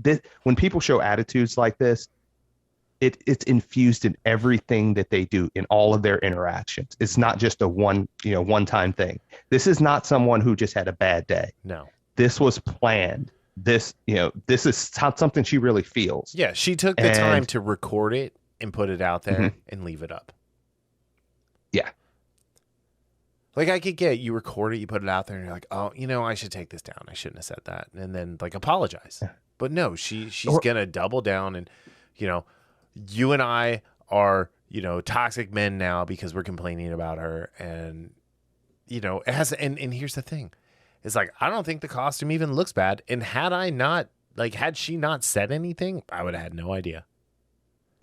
this, when people show attitudes like this, it's infused in everything that they do, in all of their interactions. It's not just a one-time thing. This is not someone who just had a bad day. No. This was planned. This is something she really feels. Yeah, she took the time to record it and put it out there and leave it up. Yeah. Like, I could get, you record it, you put it out there, and you're like, oh, I should take this down. I shouldn't have said that. And then, like, apologize. Yeah. But no, she's going to double down, and, you and I are, toxic men now because we're complaining about her. And, it has, and here's the thing. It's like, I don't think the costume even looks bad. And had she not said anything, I would have had no idea.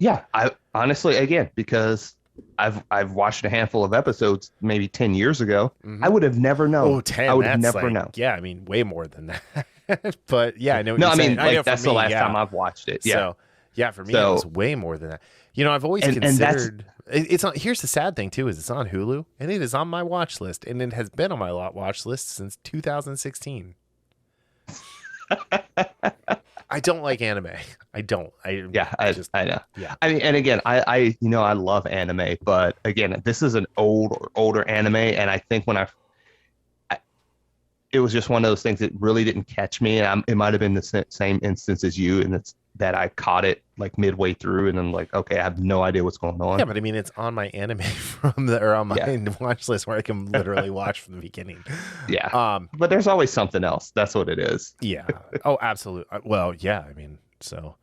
Yeah. I honestly, again, because I've watched a handful of episodes maybe 10 years ago. I would have never known. Oh, 10. I would have never known. Yeah. I mean, way more than that. But yeah, I know. No, I mean, like, that's the last time I've watched it. Yeah. So, yeah, for me, it was way more than that. I've always considered it's on. Here's the sad thing too: is it's on Hulu, and it is on my watch list, and it has been on my watch list since 2016. I don't like anime. I don't. I know. Yeah. I mean, and again, I love anime, but again, this is an older anime, and I think when it was just one of those things that really didn't catch me. And it might have been the same instance as you, and it's that I caught it like midway through, and I'm like, okay, I have no idea what's going on. Yeah, but I mean, it's on my anime or on my Yeah, watch list where I can literally watch from the beginning. yeah. But there's always something else. That's what it is. Yeah. Oh, absolutely. Well, yeah. I mean, so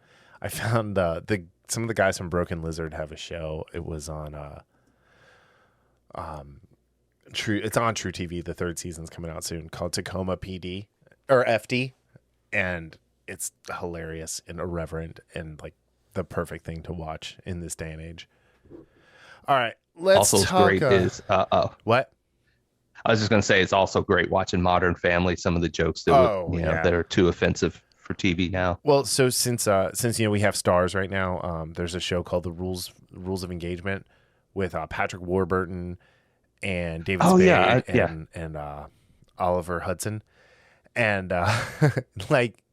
I found some of the guys from Broken Lizard have a show. It was on True. It's on True TV. The third season's coming out soon, called Tacoma PD or FD, and it's hilarious and irreverent and like the perfect thing to watch in this day and age. All right, let's Also talk. great is What? I was just gonna say it's also great watching Modern Family. Some of the jokes that that are too offensive for TV now. Well, so since we have Stars right now, there's a show called The Rules of Engagement with Patrick Warburton and David Spade and Oliver Hudson, and like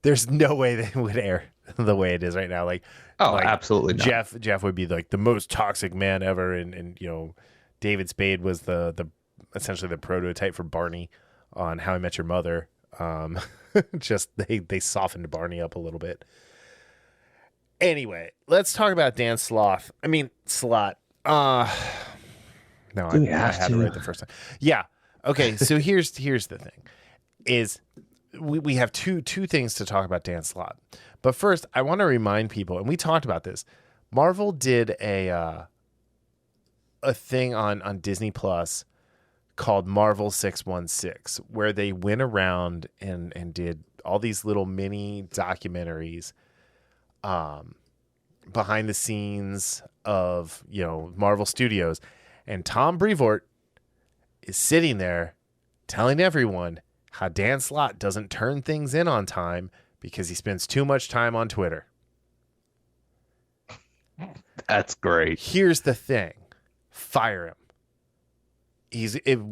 there's no way they would air the way it is right now. Like Absolutely not. Jeff would be like the most toxic man ever, and David Spade was the essentially the prototype for Barney on How I Met Your Mother. Just they softened Barney up a little bit. Anyway, let's talk about Dan Slott. No, I had it right the first time. Yeah. Okay. So here's the thing: is we have two things to talk about Dan Slott. But first, I want to remind people, and we talked about this. Marvel did a thing on Disney Plus called Marvel 616, where they went around and did all these little mini documentaries behind the scenes of Marvel Studios. And Tom Brevoort is sitting there telling everyone how Dan Slott doesn't turn things in on time because he spends too much time on Twitter. That's great. Here's the thing. Fire him.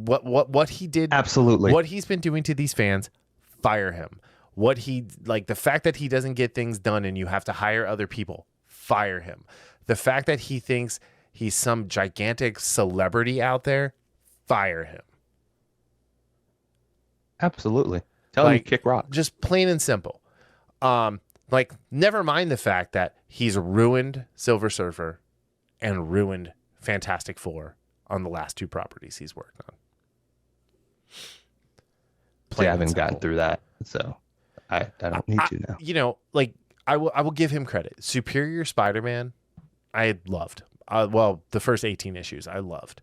What he did. Absolutely. What he's been doing to these fans, fire him. The fact that he doesn't get things done and you have to hire other people, fire him. The fact that he thinks he's some gigantic celebrity out there, fire him. Absolutely. Tell him to kick rock. Just plain and simple. Never mind the fact that he's ruined Silver Surfer and ruined Fantastic Four on the last two properties he's worked on. I haven't gotten through that, so I don't need to now. I will give him credit. Superior Spider-Man, I loved. The first 18 issues I loved.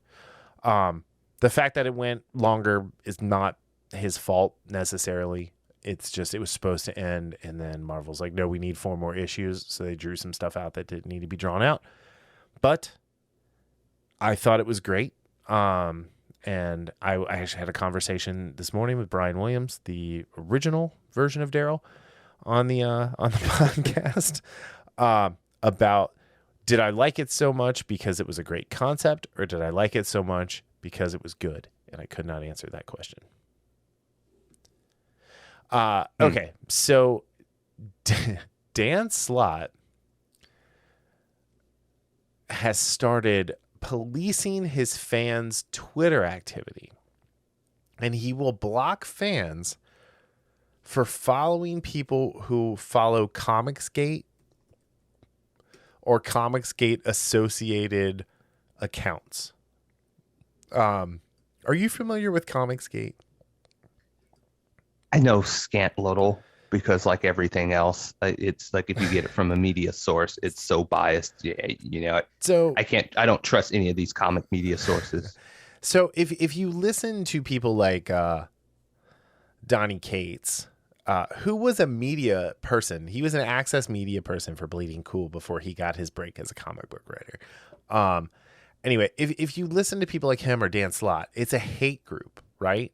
The fact that it went longer is not his fault necessarily. It's just it was supposed to end, and then Marvel's like, no, we need 4 more issues, so they drew some stuff out that didn't need to be drawn out. But I thought it was great. And I actually had a conversation this morning with Brian Williams, the original version of Darryl, on the podcast, about did I like it so much because it was a great concept, or did I like it so much because it was good? And I could not answer that question. Okay, so Dan Slott has started policing his fans' Twitter activity, and he will block fans for following people who follow Comicsgate or Comicsgate associated accounts. Are you familiar with Comicsgate? I know scant little because, like everything else, it's like if you get it from a media source, it's so biased. Yeah, so I don't trust any of these comic media sources. So if you listen to people like Donnie Cates, who was a media person, he was an Access media person for Bleeding Cool before he got his break as a comic book writer. Anyway, if you listen to people like him or Dan Slott, it's a hate group, right?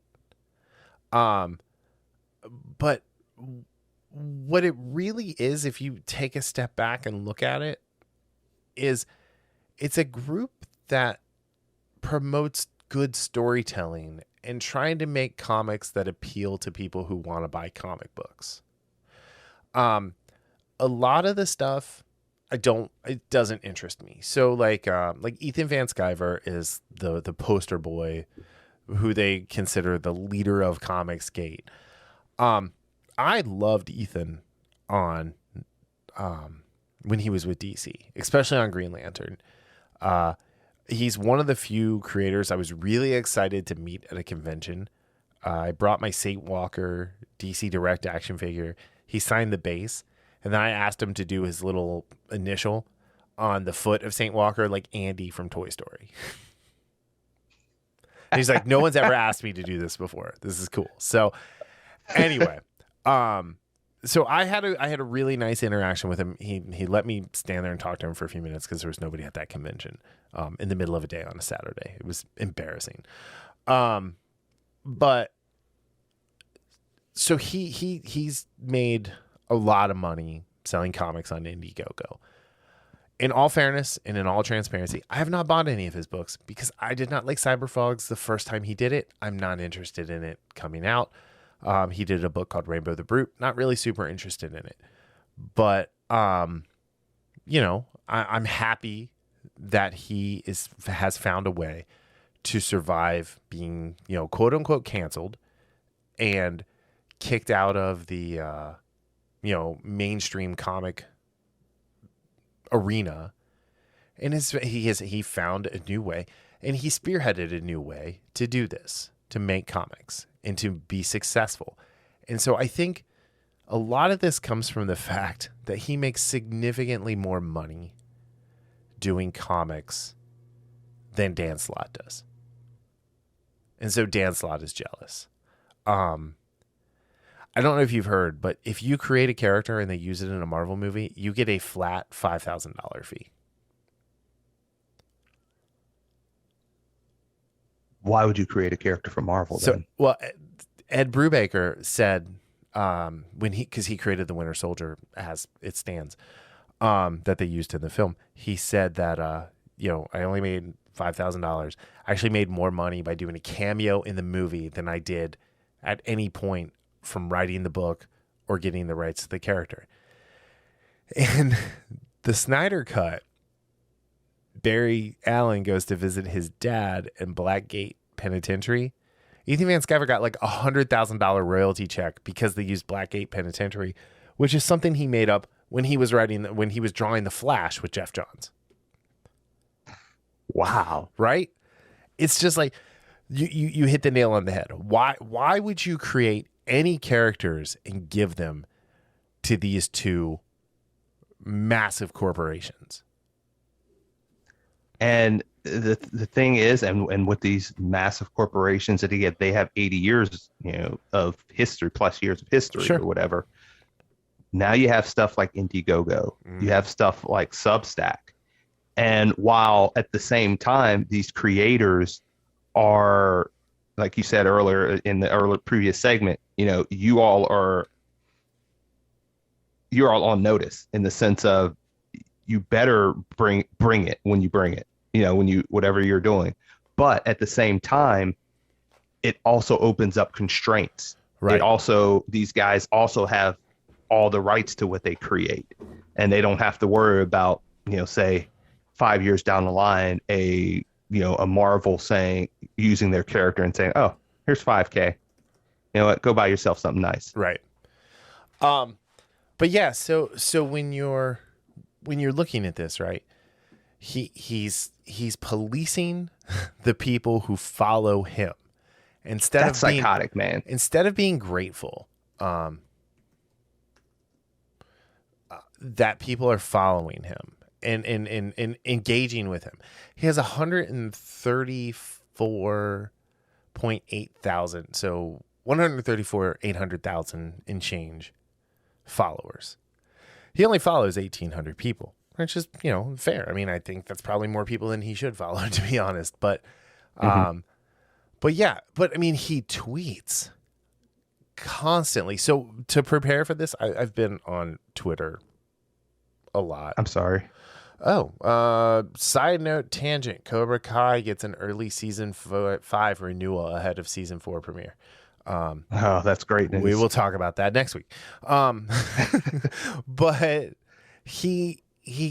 But what it really is, if you take a step back and look at it, is it's a group that promotes good storytelling and trying to make comics that appeal to people who want to buy comic books. A lot of the stuff it doesn't interest me. So like Ethan Van Sciver is the poster boy who they consider the leader of Comics Gate. I loved Ethan on when he was with DC, especially on Green Lantern. He's one of the few creators I was really excited to meet at a convention. I brought my Saint Walker DC Direct action figure. He signed the base, and then I asked him to do his little initial on the foot of Saint Walker, like Andy from Toy Story. And he's like, no one's ever asked me to do this before. This is cool. So anyway, so I had a really nice interaction with him. He let me stand there and talk to him for a few minutes because there was nobody at that convention in the middle of a day on a Saturday. It was embarrassing. But so he's made a lot of money selling comics on Indiegogo. In all fairness and in all transparency, I have not bought any of his books because I did not like Cyberfrogs the first time he did it. I'm not interested in it coming out. He did a book called Rainbow the Brute. Not really super interested in it. But, you know, I'm happy that he has found a way to survive being, you know, quote unquote canceled and kicked out of the, you know, mainstream comic arena. And he found a new way, and he spearheaded a new way to do this, to make comics and to be successful. And so I think a lot of this comes from the fact that he makes significantly more money doing comics than Dan Slott does. And so Dan Slott is jealous. I don't know if you've heard, but if you create a character and they use it in a Marvel movie, you get a flat $5,000 fee. Why would you create a character for Marvel then? Well, Ed Brubaker said because he created the Winter Soldier as it stands, that they used in the film. He said that you know, I only made $5,000. I actually made more money by doing a cameo in the movie than I did at any point from writing the book or getting the rights to the character. And the Snyder Cut, Barry Allen goes to visit his dad in Blackgate Penitentiary. Ethan Van Sciver got like $100,000 royalty check because they used Blackgate Penitentiary, which is something he made up when he was drawing The Flash with Jeff Johns. Wow. Right? It's just like you hit the nail on the head. Why would you create any characters and give them to these two massive corporations? And the thing is, and with these massive corporations that they have 80 years, you know, of history, plus years of history, sure, or whatever. Now you have stuff like Indiegogo, you have stuff like Substack. And while at the same time, these creators are, like you said earlier in the previous segment, you know, you're all on notice in the sense of you better bring it when you bring it, you know, whatever you're doing. But at the same time, it also opens up constraints. Right. These guys also have all the rights to what they create, and they don't have to worry about, you know, say 5 years down the line, a Marvel using their character and saying, oh, here's $5,000. You know what? Go buy yourself something nice. Right. But yeah, so when you're looking at this, right, he's policing the people who follow him That's psychotic, man. Instead of being grateful that people are following him and engaging with him. He has 134.8 thousand, so 134,800,000 and change followers. He only follows 1,800 people, which is, you know, fair. I mean, I think that's probably more people than he should follow, to be honest. But, but I mean, he tweets constantly. So to prepare for this, I've been on Twitter a lot. I'm sorry. Side note tangent. Cobra Kai gets an early season 5 renewal ahead of season 4 premiere. Oh, that's great news. We will talk about that next week. But he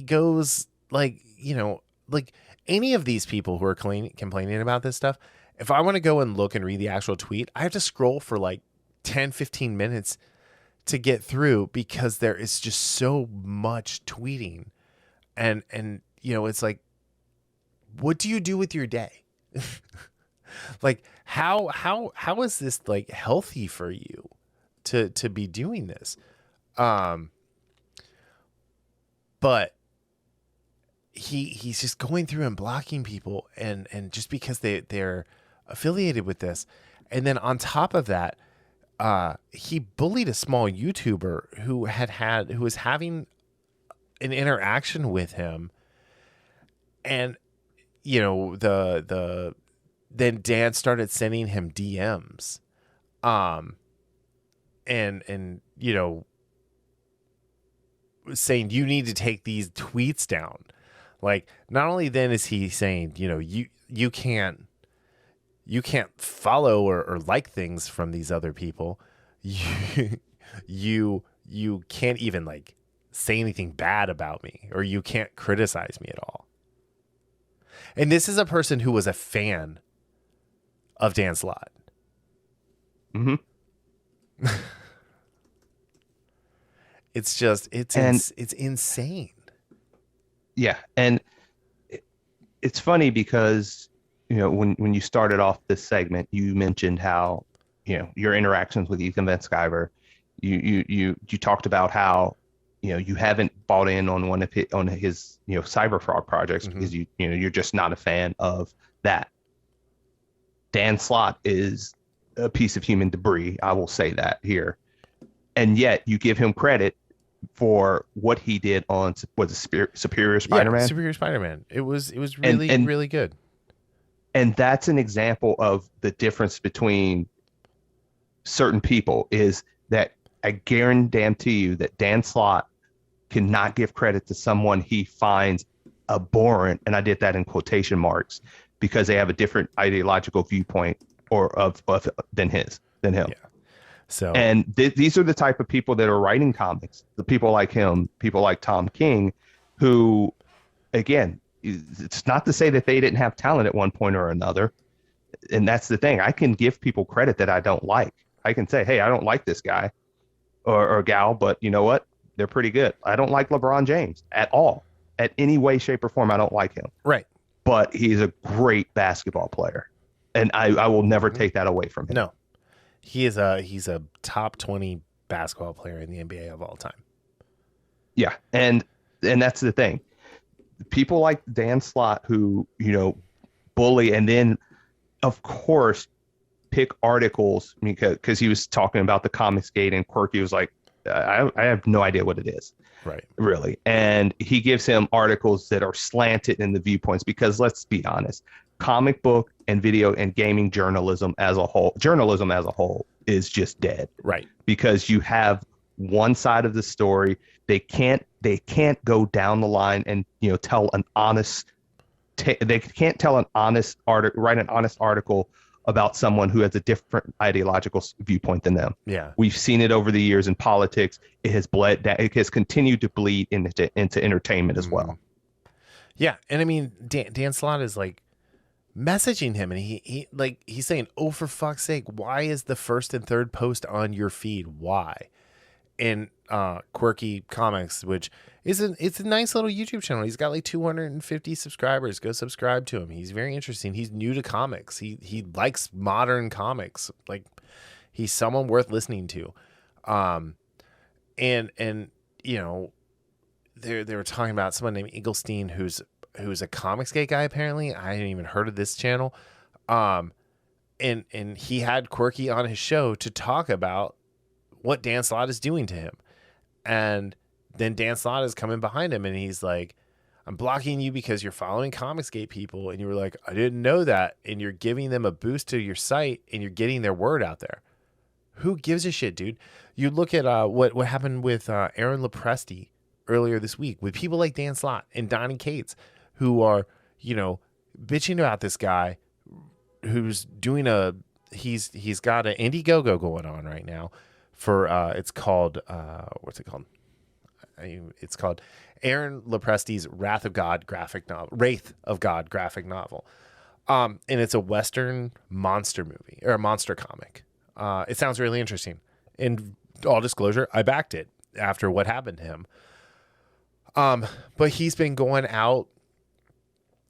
goes like, you know, like any of these people who are complaining about this stuff, if I want to go and look and read the actual tweet, I have to scroll for like 10, 15 minutes to get through because there is just so much tweeting. And it's like, what do you do with your day? Like how is this like healthy for you to be doing this? But he's just going through and blocking people and just because they're affiliated with this. And then on top of that, he bullied a small YouTuber who was having an interaction with him. And, then Dan started sending him DMs. And saying you need to take these tweets down. Like, not only then is he saying, you can't follow or like things from these other people. You can't even like say anything bad about me, or you can't criticize me at all. And this is a person who was a fan of Dan Slott. Mm-hmm. It's just, it's insane. Yeah. And it's funny because, when you started off this segment, you mentioned how, your interactions with Ethan Van Sciver, you talked about how, you haven't bought in on one of his cyber fraud projects because you're just not a fan of that. Dan Slott is a piece of human debris. I will say that here. And yet you give him credit for what he did on Superior Spider-Man. Yeah, Superior Spider-Man. It was really really good. And that's an example of the difference between certain people is that I guarantee you that Dan Slott cannot give credit to someone he finds abhorrent, and I did that in quotation marks, because they have a different ideological viewpoint than him. Yeah. So, and these are the type of people that are writing comics, the people like him, people like Tom King, who, again, it's not to say that they didn't have talent at one point or another. And that's the thing. I can give people credit that I don't like. I can say, hey, I don't like this guy or gal, but you know what? They're pretty good. I don't like LeBron James at all. At any way, shape, or form, I don't like him. Right. But he's a great basketball player. And I will never take that away from him. No. He's a top 20 basketball player in the NBA of all time. Yeah. And that's the thing. People like Dan Slott who, bully and then, of course, pick articles because he was talking about the Comics Gate and Quirky was like, I have no idea what it is. Right. Really. And he gives him articles that are slanted in the viewpoints because let's be honest, comic book and video and gaming journalism as a whole is just dead. Right. Because you have one side of the story. They can't go down the line and, tell an honest, they can't tell an honest article, write an honest article about someone who has a different ideological viewpoint than them. Yeah. We've seen it over the years in politics. It has continued to bleed into entertainment as well. Yeah. And I mean, Dan Slott is like messaging him and he's saying, oh, for fuck's sake, why is the first and third post on your feed? Why? And Quirky Comics, which it's a nice little YouTube channel. He's got like 250 subscribers. Go subscribe to him. He's very interesting. He's new to comics. He likes modern comics. Like, he's someone worth listening to. And they were talking about someone named Eaglestein who's a Comicsgate guy apparently. I hadn't even heard of this channel. And he had Quirky on his show to talk about what Dan Slott is doing to him. And then Dan Slott is coming behind him and he's like, I'm blocking you because you're following Comicsgate people. And you were like, I didn't know that. And you're giving them a boost to your site and you're getting their word out there. Who gives a shit, dude? You look at what happened with Aaron Lopresti earlier this week with people like Dan Slott and Donnie Cates who are, bitching about this guy who's doing he's got an Indiegogo going on right now for it's called what's it called? It's called Aaron Lopresti's Wrath of God graphic novel, Wraith of God graphic novel. And it's a Western monster movie or a monster comic. It sounds really interesting. In all disclosure, I backed it after what happened to him. But he's been going out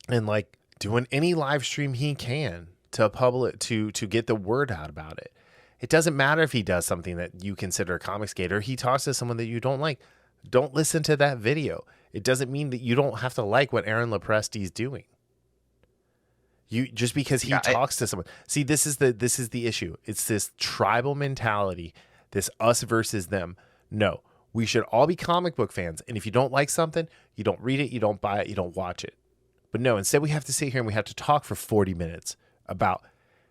and like doing any live stream he can to to get the word out about it. It doesn't matter if he does something that you consider a comic skater. He talks to someone that you don't like. Don't listen to that video. It doesn't mean that you don't have to like what Aaron Lopresti's doing. You just because he talks to someone. See, this is the issue. It's this tribal mentality, this us versus them. No, we should all be comic book fans. And if you don't like something, you don't read it, you don't buy it, you don't watch it. But no, instead we have to sit here and we have to talk for 40 minutes about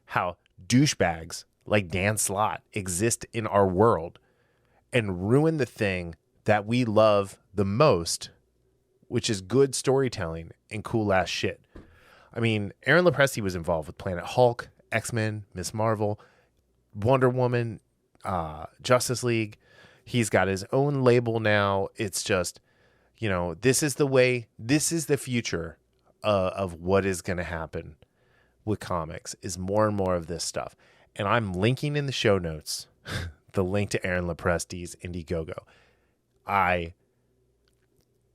how douchebags like Dan Slott exist in our world and ruin the thing that we love the most, which is good storytelling and cool ass shit. I mean, Aaron Lopresti was involved with Planet Hulk, X-Men, Ms. Marvel, Wonder Woman, Justice League. He's got his own label now. It's just, this is the future of what is going to happen with comics is more and more of this stuff. And I'm linking in the show notes the link to Aaron Lopresti's Indiegogo. I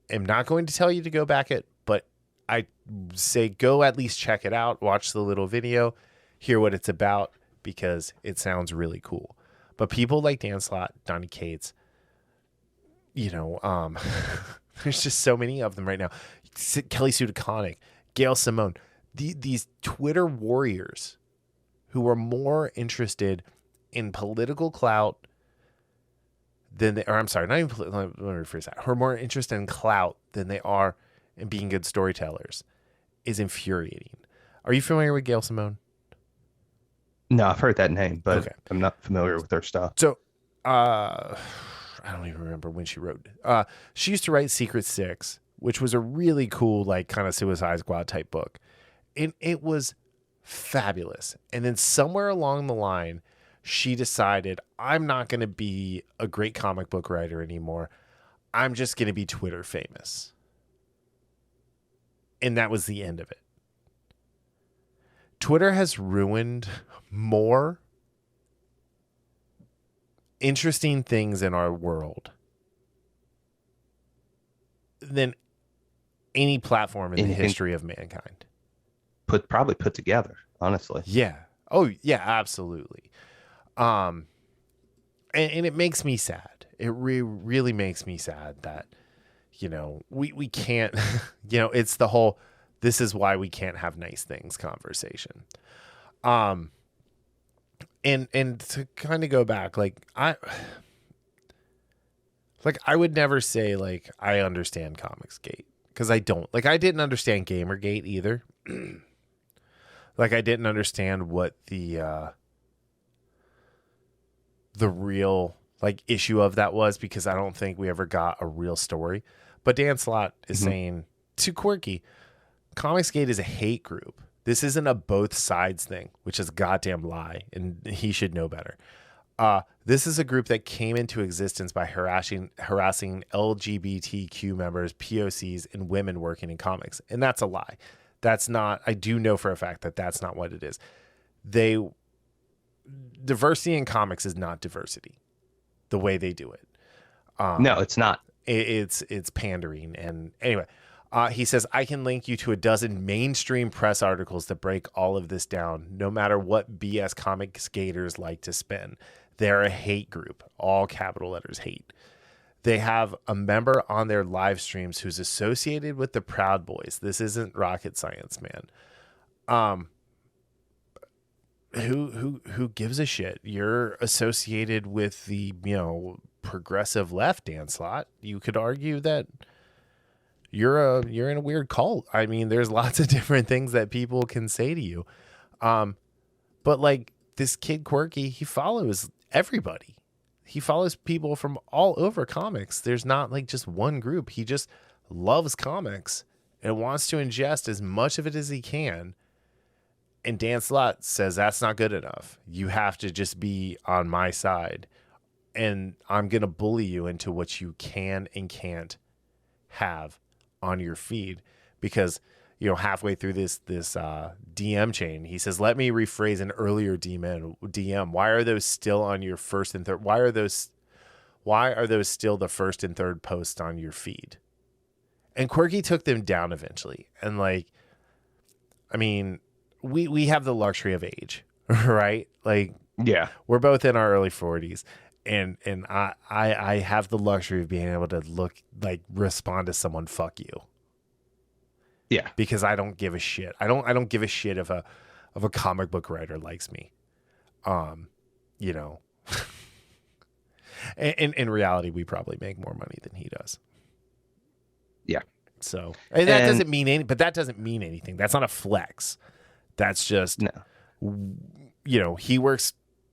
am not going to tell you to go back it, but I say go at least check it out, watch the little video, hear what it's about, because it sounds really cool. But people like Dan Slott, Donny Cates, there's just so many of them right now. Kelly Sue DeConnick, Gail Simone, these Twitter warriors who are more interested in political clout than they are. I'm sorry, not even let me rephrase that. Who are more interested in clout than they are in being good storytellers is infuriating. Are you familiar with Gail Simone? No, I've heard that name, but okay. I'm not familiar with her stuff. So, I don't even remember when she wrote. She used to write Secret Six, which was a really cool, like kind of Suicide Squad type book. And it was fabulous. And then somewhere along the line, she decided, I'm not going to be a great comic book writer anymore. I'm just going to be Twitter famous. And that was the end of it. Twitter has ruined more interesting things in our world than any platform in the history of mankind. Probably put together, honestly. Yeah. Oh, yeah, absolutely. And it makes me sad. It really makes me sad that, we can't, it's the whole, this is why we can't have nice things conversation. And to kind of go back, I would never say I understand Comicsgate, because I don't. I didn't understand Gamergate either. I didn't understand what the real issue of that was, because I don't think we ever got a real story. But Dan Slott is saying, too quirky. Comicsgate is a hate group. This isn't a both sides thing, which is a goddamn lie, and he should know better. This is a group that came into existence by harassing LGBTQ members, POCs, and women working in comics. And that's a lie. That's not, I do know for a fact that that's not what it is. Diversity in comics is not diversity the way they do it. No, it's not. It's pandering. And anyway, he says, I can link you to a dozen mainstream press articles that break all of this down, no matter what BS comic skaters like to spin. They're a hate group, all capital letters hate. They have a member on their live streams who's associated with the Proud Boys. This isn't rocket science, man. Who gives a shit? You're associated with the, progressive left, Dan Slott. You could argue that you're in a weird cult. I mean, there's lots of different things that people can say to you. But this kid Quirky, he follows everybody. He follows people from all over comics. There's not just one group. He just loves comics and wants to ingest as much of it as he can. And Dan Slott says that's not good enough. You have to just be on my side. And I'm going to bully you into what you can and can't have on your feed. Because, halfway through this DM chain, he says, "Let me rephrase an earlier DM. Why are those still on your first and third? Why are those still the first and third posts on your feed?" And Quirky took them down eventually. And like, I mean, we have the luxury of age, right? Like, Yeah. we're both in our early 40s. And I have the luxury of being able to respond to someone, "Fuck you." Yeah. Because I don't give a shit. I don't give a shit if a comic book writer likes me. You know. In reality, we probably make more money than he does. Yeah. So, and that doesn't mean anything. That's not a flex. That's just, he works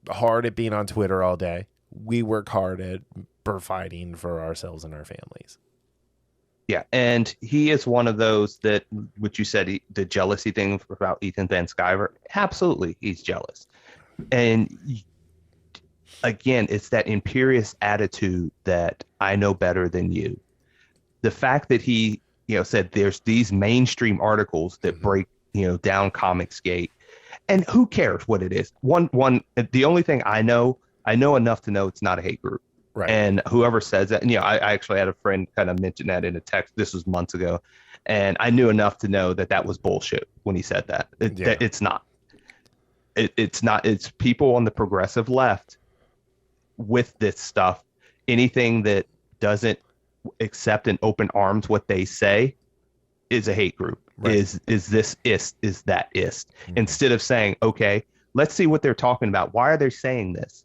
hard at being on Twitter all day. We work hard at providing for ourselves and our families. Yeah, and he is one of those that, what you said, the jealousy thing about Ethan Van Sciver, absolutely, he's jealous. And again, it's that imperious attitude that I know better than you. The fact that he, said there's these mainstream articles that break, down Comicsgate, and who cares what it is? The only thing I know enough to know it's not a hate group. Right. And whoever says that, I actually had a friend kind of mention that in a text. This was months ago. And I knew enough to know that was bullshit when he said that. It's not. It's not. It's people on the progressive left with this stuff. Anything that doesn't accept in open arms what they say is a hate group. Right. Is that ist. Mm-hmm. Instead of saying, okay, let's see what they're talking about. Why are they saying this?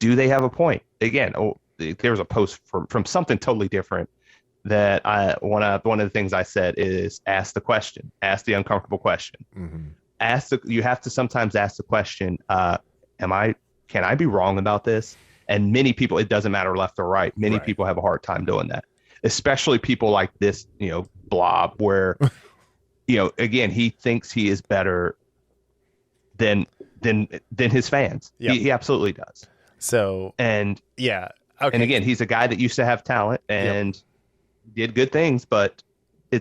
Do they have a point? Again, there's a post from something totally different that one of the things I said is ask the question, ask the uncomfortable question. Mm-hmm. You have to sometimes ask the question, can I be wrong about this? And many people, it doesn't matter left or right. Many people have a hard time doing that, especially people like this, Blob, where, again, he thinks he is better than his fans. Yep. He absolutely does. So, and yeah. Okay. And again, he's a guy that used to have talent and did good things, but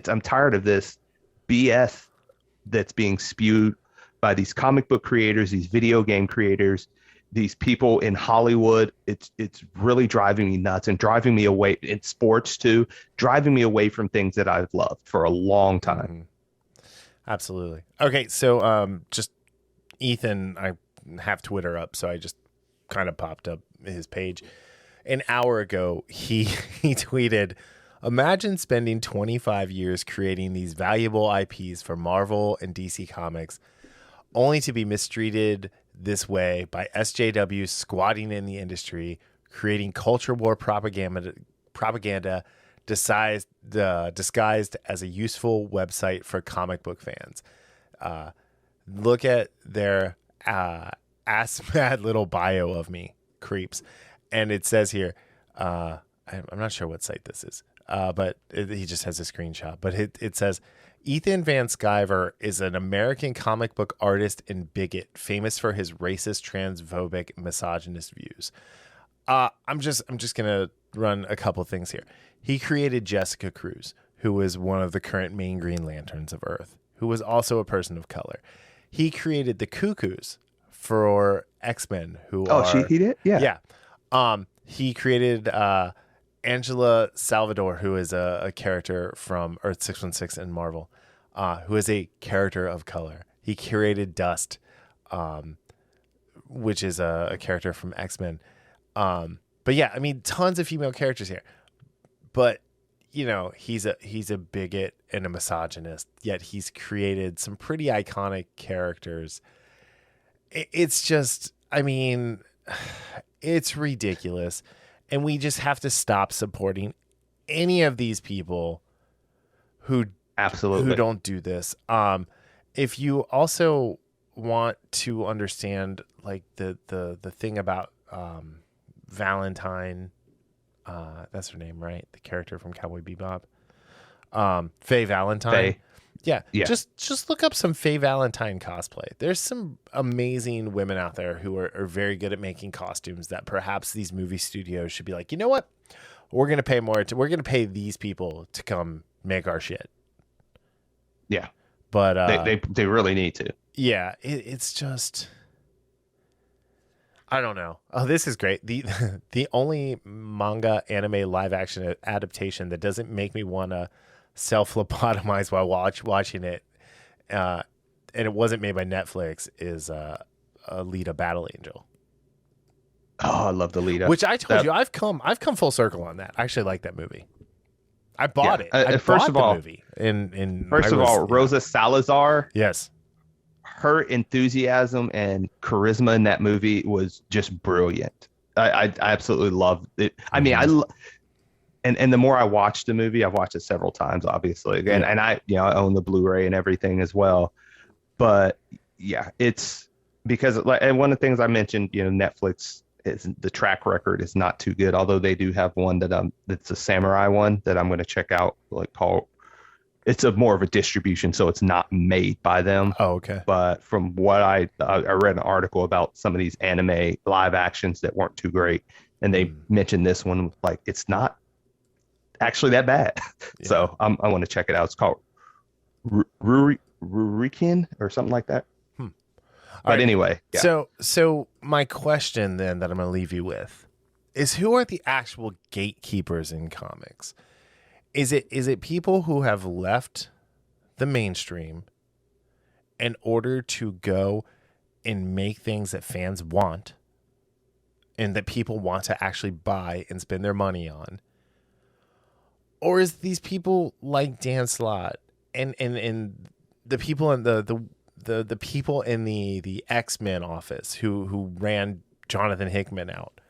I'm tired of this BS that's being spewed by these comic book creators, these video game creators, these people in Hollywood. It's really driving me nuts and driving me away in sports too, driving me away from things that I've loved for a long time. Mm-hmm. Absolutely. Okay. So, just Ethan, I have Twitter up, so I just kind of popped up his page. An hour ago, he tweeted, "Imagine spending 25 years creating these valuable IPs for Marvel and DC Comics, only to be mistreated this way by SJWs squatting in the industry, creating culture war propaganda disguised as a useful website for comic book fans. Look at their ass mad little bio of me, creeps." And it says here, I'm not sure what site this is, but he just has a screenshot. But it says, "Ethan Van Sciver is an American comic book artist and bigot, famous for his racist, transphobic, misogynist views." I'm just gonna run a couple things here. He created Jessica Cruz, who was one of the current main Green Lanterns of Earth, who was also a person of color. He created the Cuckoos for X-Men, he did? Yeah. He created Angela Salvador, who is a character from Earth 616 in Marvel, who is a character of color. He created Dust, which is a character from X-Men. But yeah, I mean, tons of female characters here. But he's a bigot and a misogynist, yet he's created some pretty iconic characters. It's just, I mean, it's ridiculous. And we just have to stop supporting any of these people who don't do this. If you also want to understand like the thing about Valentine, that's her name, right? The character from Cowboy Bebop. Faye Valentine. Faye. Yeah. Just look up some Faye Valentine cosplay. There's some amazing women out there who are very good at making costumes that perhaps these movie studios should be like, you know what? We're going to pay these people to come make our shit. Yeah. But They really need to. yeah, it's just, I don't know. Oh, this is great. The only manga anime live action adaptation that doesn't make me want to self lobotomize while watching it, and it wasn't made by Netflix, is Alita Battle Angel. Oh, I love the lead up. Which I told you, I've come full circle on that. I actually like that movie. I bought it. I first bought of the all, movie. In first of all, Rosa Salazar. Yes. Her enthusiasm and charisma in that movie was just brilliant. I absolutely loved it. I mean, and the more I watched the movie, I've watched it several times, obviously, and I I own the Blu-ray and everything as well. But yeah, it's because and one of the things I mentioned, Netflix is the track record is not too good. Although they do have one that's a samurai one that I'm going to check out, called. It's more of a distribution, so it's not made by them. Oh, okay. But from what I read an article about some of these anime live actions that weren't too great, and they mentioned this one, it's not actually that bad. Yeah. So I want to check it out. It's called Ruriken or something like that. But anyway, yeah. So my question then that I'm going to leave you with is, who are the actual gatekeepers in comics? Is it people who have left the mainstream in order to go and make things that fans want and that people want to actually buy and spend their money on? Or is these people like Dan Slott and the people in the people in the X-Men office who ran Jonathan Hickman out,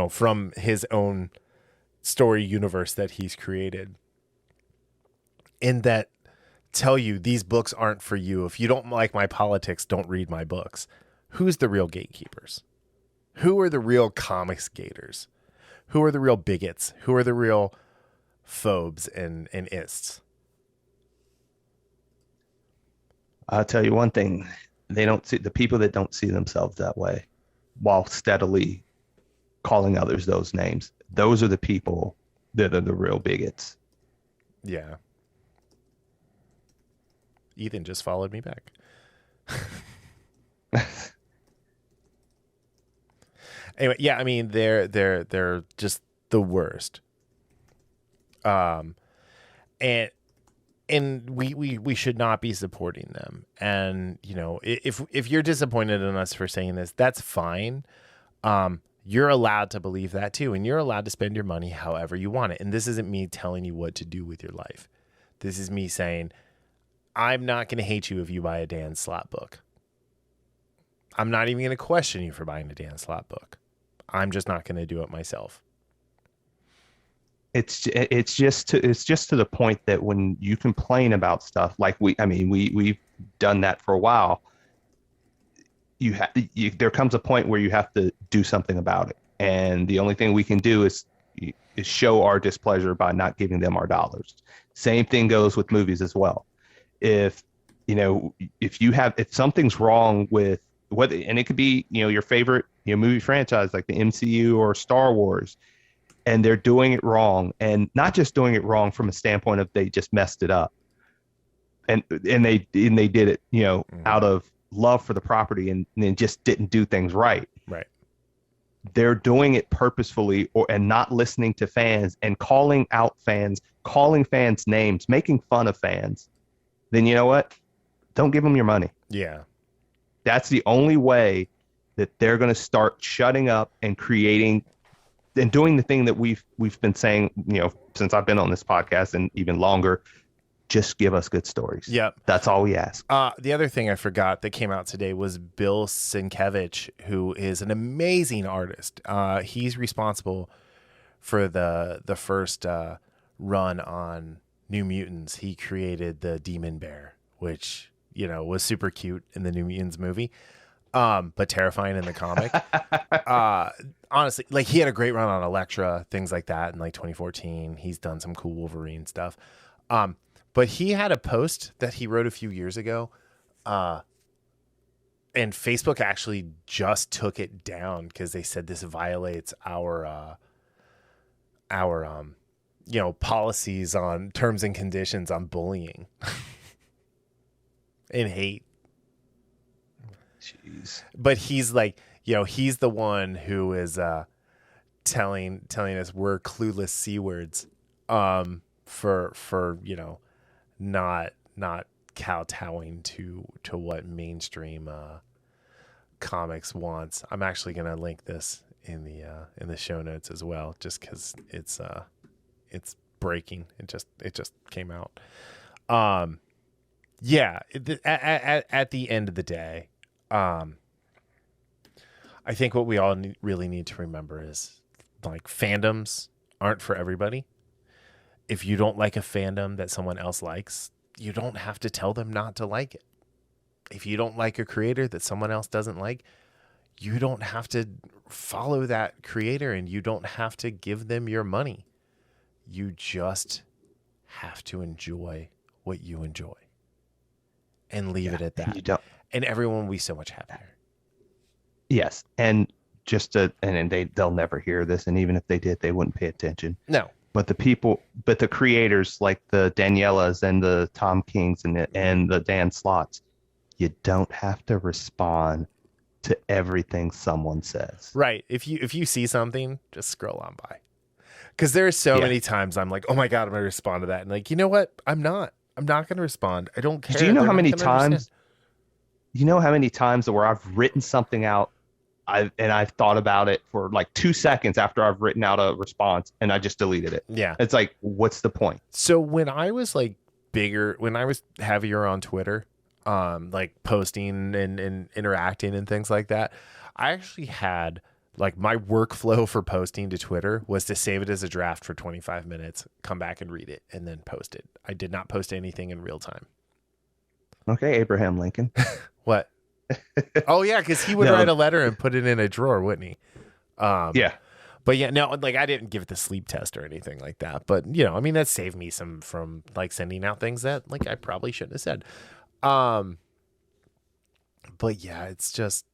from his own story universe that he's created, and that tell you these books aren't for you. If you don't like my politics, don't read my books. Who's the real gatekeepers? Who are the real comics gators? Who are the real bigots? Who are the real phobes and ists? I'll tell you one thing. They don't see the people that don't see themselves that way while steadily calling others those names. Those are the people that are the real bigots. Yeah. Ethan just followed me back. Anyway, yeah, I mean they're just the worst. And we should not be supporting them. And if you're disappointed in us for saying this, that's fine. You're allowed to believe that too, and you're allowed to spend your money however you want it. And this isn't me telling you what to do with your life. This is me saying, I'm not going to hate you if you buy a Dan Slott book. I'm not even going to question you for buying a Dan Slott book. I'm just not going to do it myself. It's just to the point that when you complain about stuff like we've done that for a while. There comes a point where you have to do something about it, and the only thing we can do is show our displeasure by not giving them our dollars. Same thing goes with movies as well. If something's wrong with whether, and it could be your favorite movie franchise like the MCU or Star Wars, and they're doing it wrong, and not just doing it wrong from a standpoint of they just messed it up, and they did it out of love for the property and just didn't do things right. Right. They're doing it purposefully and not listening to fans and calling out fans, calling fans names, making fun of fans. Then you know what? Don't give them your money. Yeah. That's the only way that they're going to start shutting up and creating and doing the thing that we've been saying, since I've been on this podcast and even longer. Just give us good stories. Yep. That's all we ask. The other thing I forgot that came out today was Bill Sienkiewicz, who is an amazing artist. He's responsible for the first run on New Mutants. He created the Demon Bear, which, was super cute in the New Mutants movie, but terrifying in the comic. Honestly, he had a great run on Elektra, things like that in 2014. He's done some cool Wolverine stuff. But he had a post that he wrote a few years ago, and Facebook actually just took it down because they said this violates our policies on terms and conditions on bullying. and hate. Jeez. But he's like, he's the one who is telling us we're clueless C words for not kowtowing to what mainstream comics wants. I'm actually gonna link this in the show notes as well, just because it's breaking. It just came out. At the end of the day, I think what we all really need to remember is, like, fandoms aren't for everybody. If you don't like a fandom that someone else likes, you don't have to tell them not to like it. If you don't like a creator that someone else doesn't like, you don't have to follow that creator, and you don't have to give them your money. You just have to enjoy what you enjoy and leave it at that. You don't. And everyone will be so much happier. Yes. And they'll never hear this. And even if they did, they wouldn't pay attention. No. But the creators like the Daniellas and the Tom Kings and the Dan Slotts, you don't have to respond to everything someone says. Right. If you see something, just scroll on by. Because there are so many times I'm like, oh my God, I'm going to respond to that. And like, you know what? I'm not going to respond. I don't care. Do you know how many times? You know how many times where I've written something out, I've thought about it for like 2 seconds after I've written out a response, and I just deleted it. Yeah. It's like, what's the point? So when I was like when I was heavier on Twitter, like posting and interacting and things like that, I actually had, like, my workflow for posting to Twitter was to save it as a draft for 25 minutes, come back and read it, and then post it. I did not post anything in real time. Okay, Abraham Lincoln. What? Oh, yeah, because he would write a letter and put it in a drawer, wouldn't he? Yeah. But yeah, no, like, I didn't give it the sleep test or anything like that. But, that saved me from like sending out things that, like, I probably shouldn't have said. But yeah, it's just,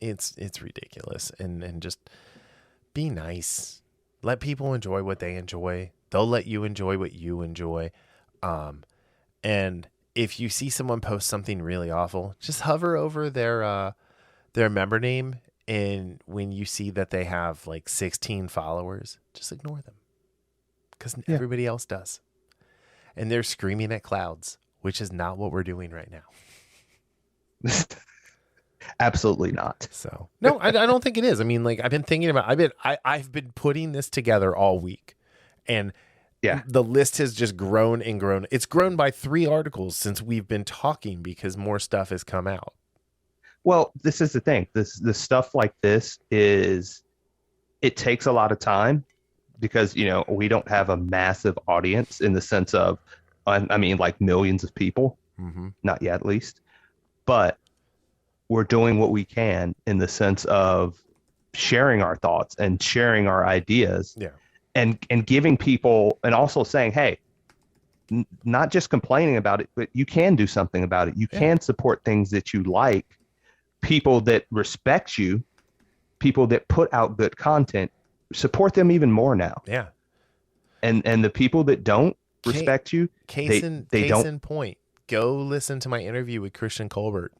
it's ridiculous. And just be nice. Let people enjoy what they enjoy. They'll let you enjoy what you enjoy. And if you see someone post something really awful, just hover over their member name, and when you see that they have like 16 followers, just ignore them, because everybody else does, and they're screaming at clouds, which is not what we're doing right now. Absolutely not. So no, I don't think it is. Like, I've been thinking about. I've been putting this together all week, and the list has just grown and grown. It's grown by 3 articles since we've been talking, because more stuff has come out. Well, this is the thing. This stuff like this it takes a lot of time, because, we don't have a massive audience in the sense of, like millions of people, not yet at least, but we're doing what we can in the sense of sharing our thoughts and sharing our ideas. Yeah. And giving people, and also saying, hey, not just complaining about it, but you can do something about it. You can support things that you like, people that respect you, people that put out good content, support them even more now. Yeah. And the people that don't respect you, case in point, go listen to my interview with Christian Colbert,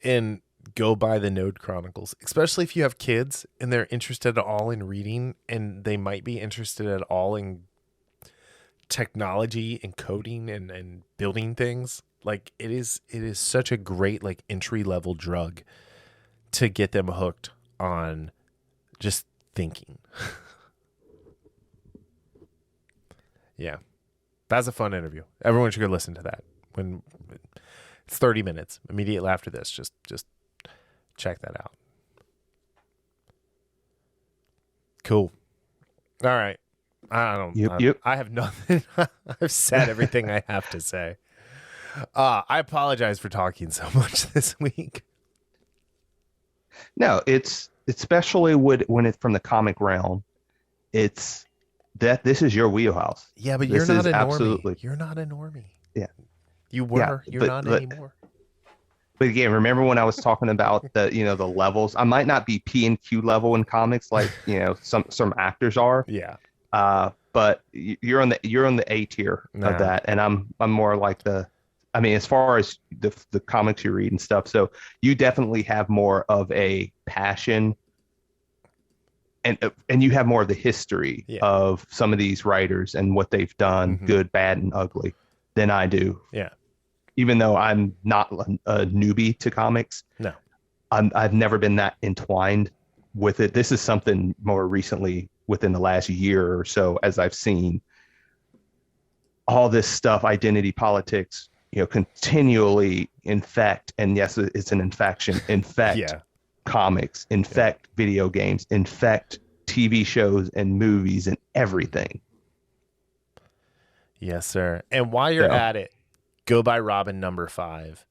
and go buy the Node Chronicles, especially if you have kids and they're interested at all in reading, and they might be interested at all in technology and coding and building things. Like, it is such a great, like, entry level drug to get them hooked on just thinking. Yeah. That's a fun interview. Everyone should go listen to that. When it's 30 minutes immediately after this, just check that out. Cool. All right. I have nothing. I've said everything I have to say. I apologize for talking so much this week. No, it's especially when it's from the comic realm. It's that this is your wheelhouse. Yeah, but you're not a normie. You're not a normie. Yeah. You were. You're not anymore. But again, remember when I was talking about the levels? I might not be P and Q level in comics like some actors are. Yeah. But you're on the A tier of that, and I'm more like the I mean, as far as the comics you read and stuff, so you definitely have more of a passion and you have more of the history Yeah. of some of these writers and what they've done, Mm-hmm. good, bad, and ugly, than I do. Yeah. Even though I'm not a newbie to comics, No. I've never been that entwined with it. This is something more recently within the last year or so, as I've seen all this stuff, identity politics, continually infect, and yes, it's an infection, infect Yeah. comics, infect video games, infect TV shows and movies and everything. Yes, sir. And while you're So at it, go by Robin #5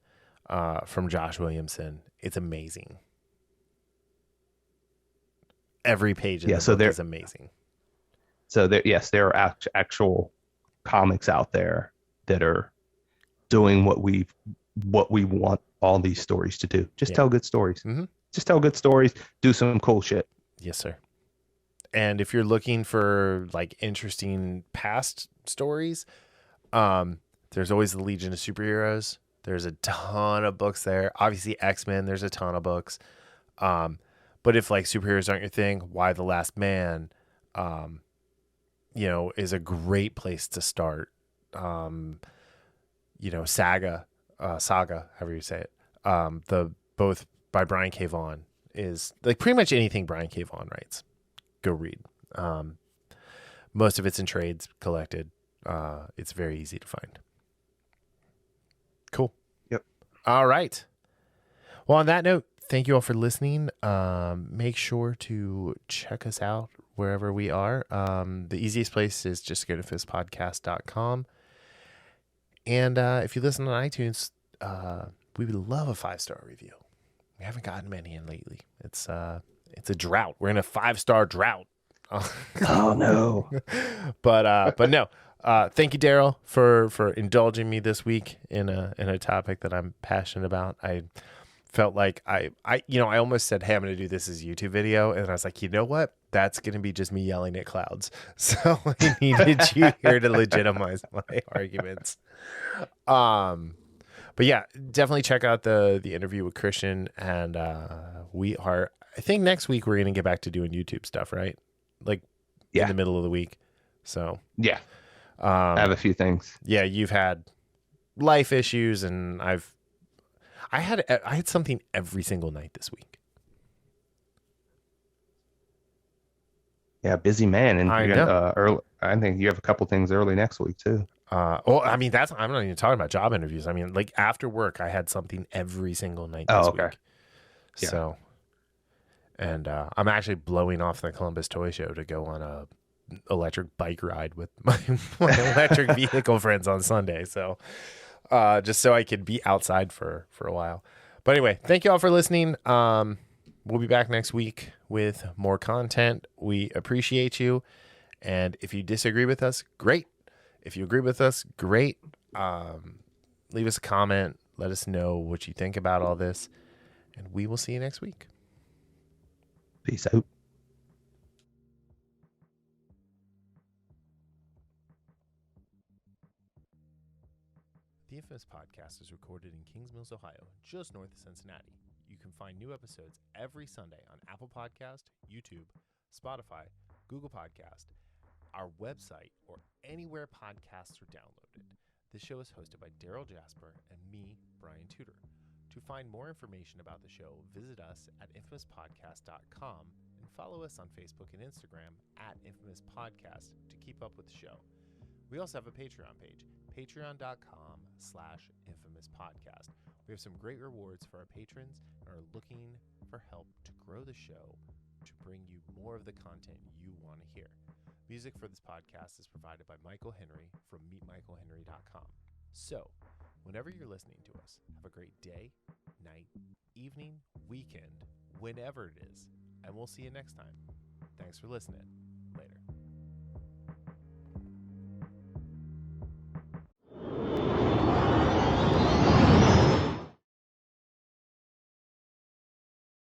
from Josh Williamson. It's amazing. Every page in yeah, the so book there, is amazing. yes, there are actual comics out there that are doing what we want all these stories to do. Just Yeah. tell good stories. Mm-hmm. Just tell good stories. Do some cool shit. Yes, sir. And if you're looking for like interesting past stories, there's always the Legion of Superheroes. There's a ton of books there. Obviously, X-Men, there's a ton of books. But if like superheroes aren't your thing, Why the Last Man, is a great place to start. Saga, however you say it. The both by Brian K. Vaughan is like pretty much anything Brian K. Vaughan writes. Go read. Most of it's in trades collected. It's very easy to find. Cool. Yep. All right. Well, on that note, thank you all for listening. Make sure to check us out wherever we are. The easiest place is just go to fistpodcast.com. And if you listen on iTunes, we would love a 5-star review. We haven't gotten many in lately. It's a drought. We're in a 5-star drought. Oh no. But no. Thank you, Darryl, for indulging me this week in a topic that I'm passionate about. I felt like I almost said, hey, I'm going to do this as a YouTube video. And I was like, you know what? That's going to be just me yelling at clouds. So I needed you here to legitimize my arguments. But yeah, definitely check out the interview with Christian. And I think next week we're going to get back to doing YouTube stuff, right? Like in the middle of the week. So yeah, I have a few things. Yeah, you've had life issues, and I had something every single night this week. Yeah, busy man, and I you're know. early. I think you have a couple things early next week too. Well, I mean, I'm not even talking about job interviews. I mean, like after work, I had something every single night this week. Yeah. So, and I'm actually blowing off the Columbus Toy Show to go on a electric bike ride with my electric vehicle friends on Sunday. So, just so I could be outside for a while. But anyway, thank you all for listening. We'll be back next week with more content. We appreciate you. And if you disagree with us, great. If you agree with us, great. Leave us a comment. Let us know what you think about all this. And we will see you next week. Peace out. The Infamous Podcast is recorded in Kings Mills, Ohio, just north of Cincinnati. You can find new episodes every Sunday on Apple Podcast, YouTube, Spotify, Google Podcast, our website, or anywhere podcasts are downloaded. This show is hosted by Darryl Jasper and me, Brian Tudor. To find more information about the show, visit us at infamouspodcast.com and follow us on Facebook and Instagram at Infamous Podcast to keep up with the show. We also have a Patreon page, patreon.com/infamouspodcast. We have some great rewards for our patrons and are looking for help to grow the show to bring you more of the content you want to hear. Music for this podcast is provided by Michael Henry from meetmichaelhenry.com. So, whenever you're listening to us, have a great day, night, evening, weekend, whenever it is, and we'll see you next time. Thanks for listening.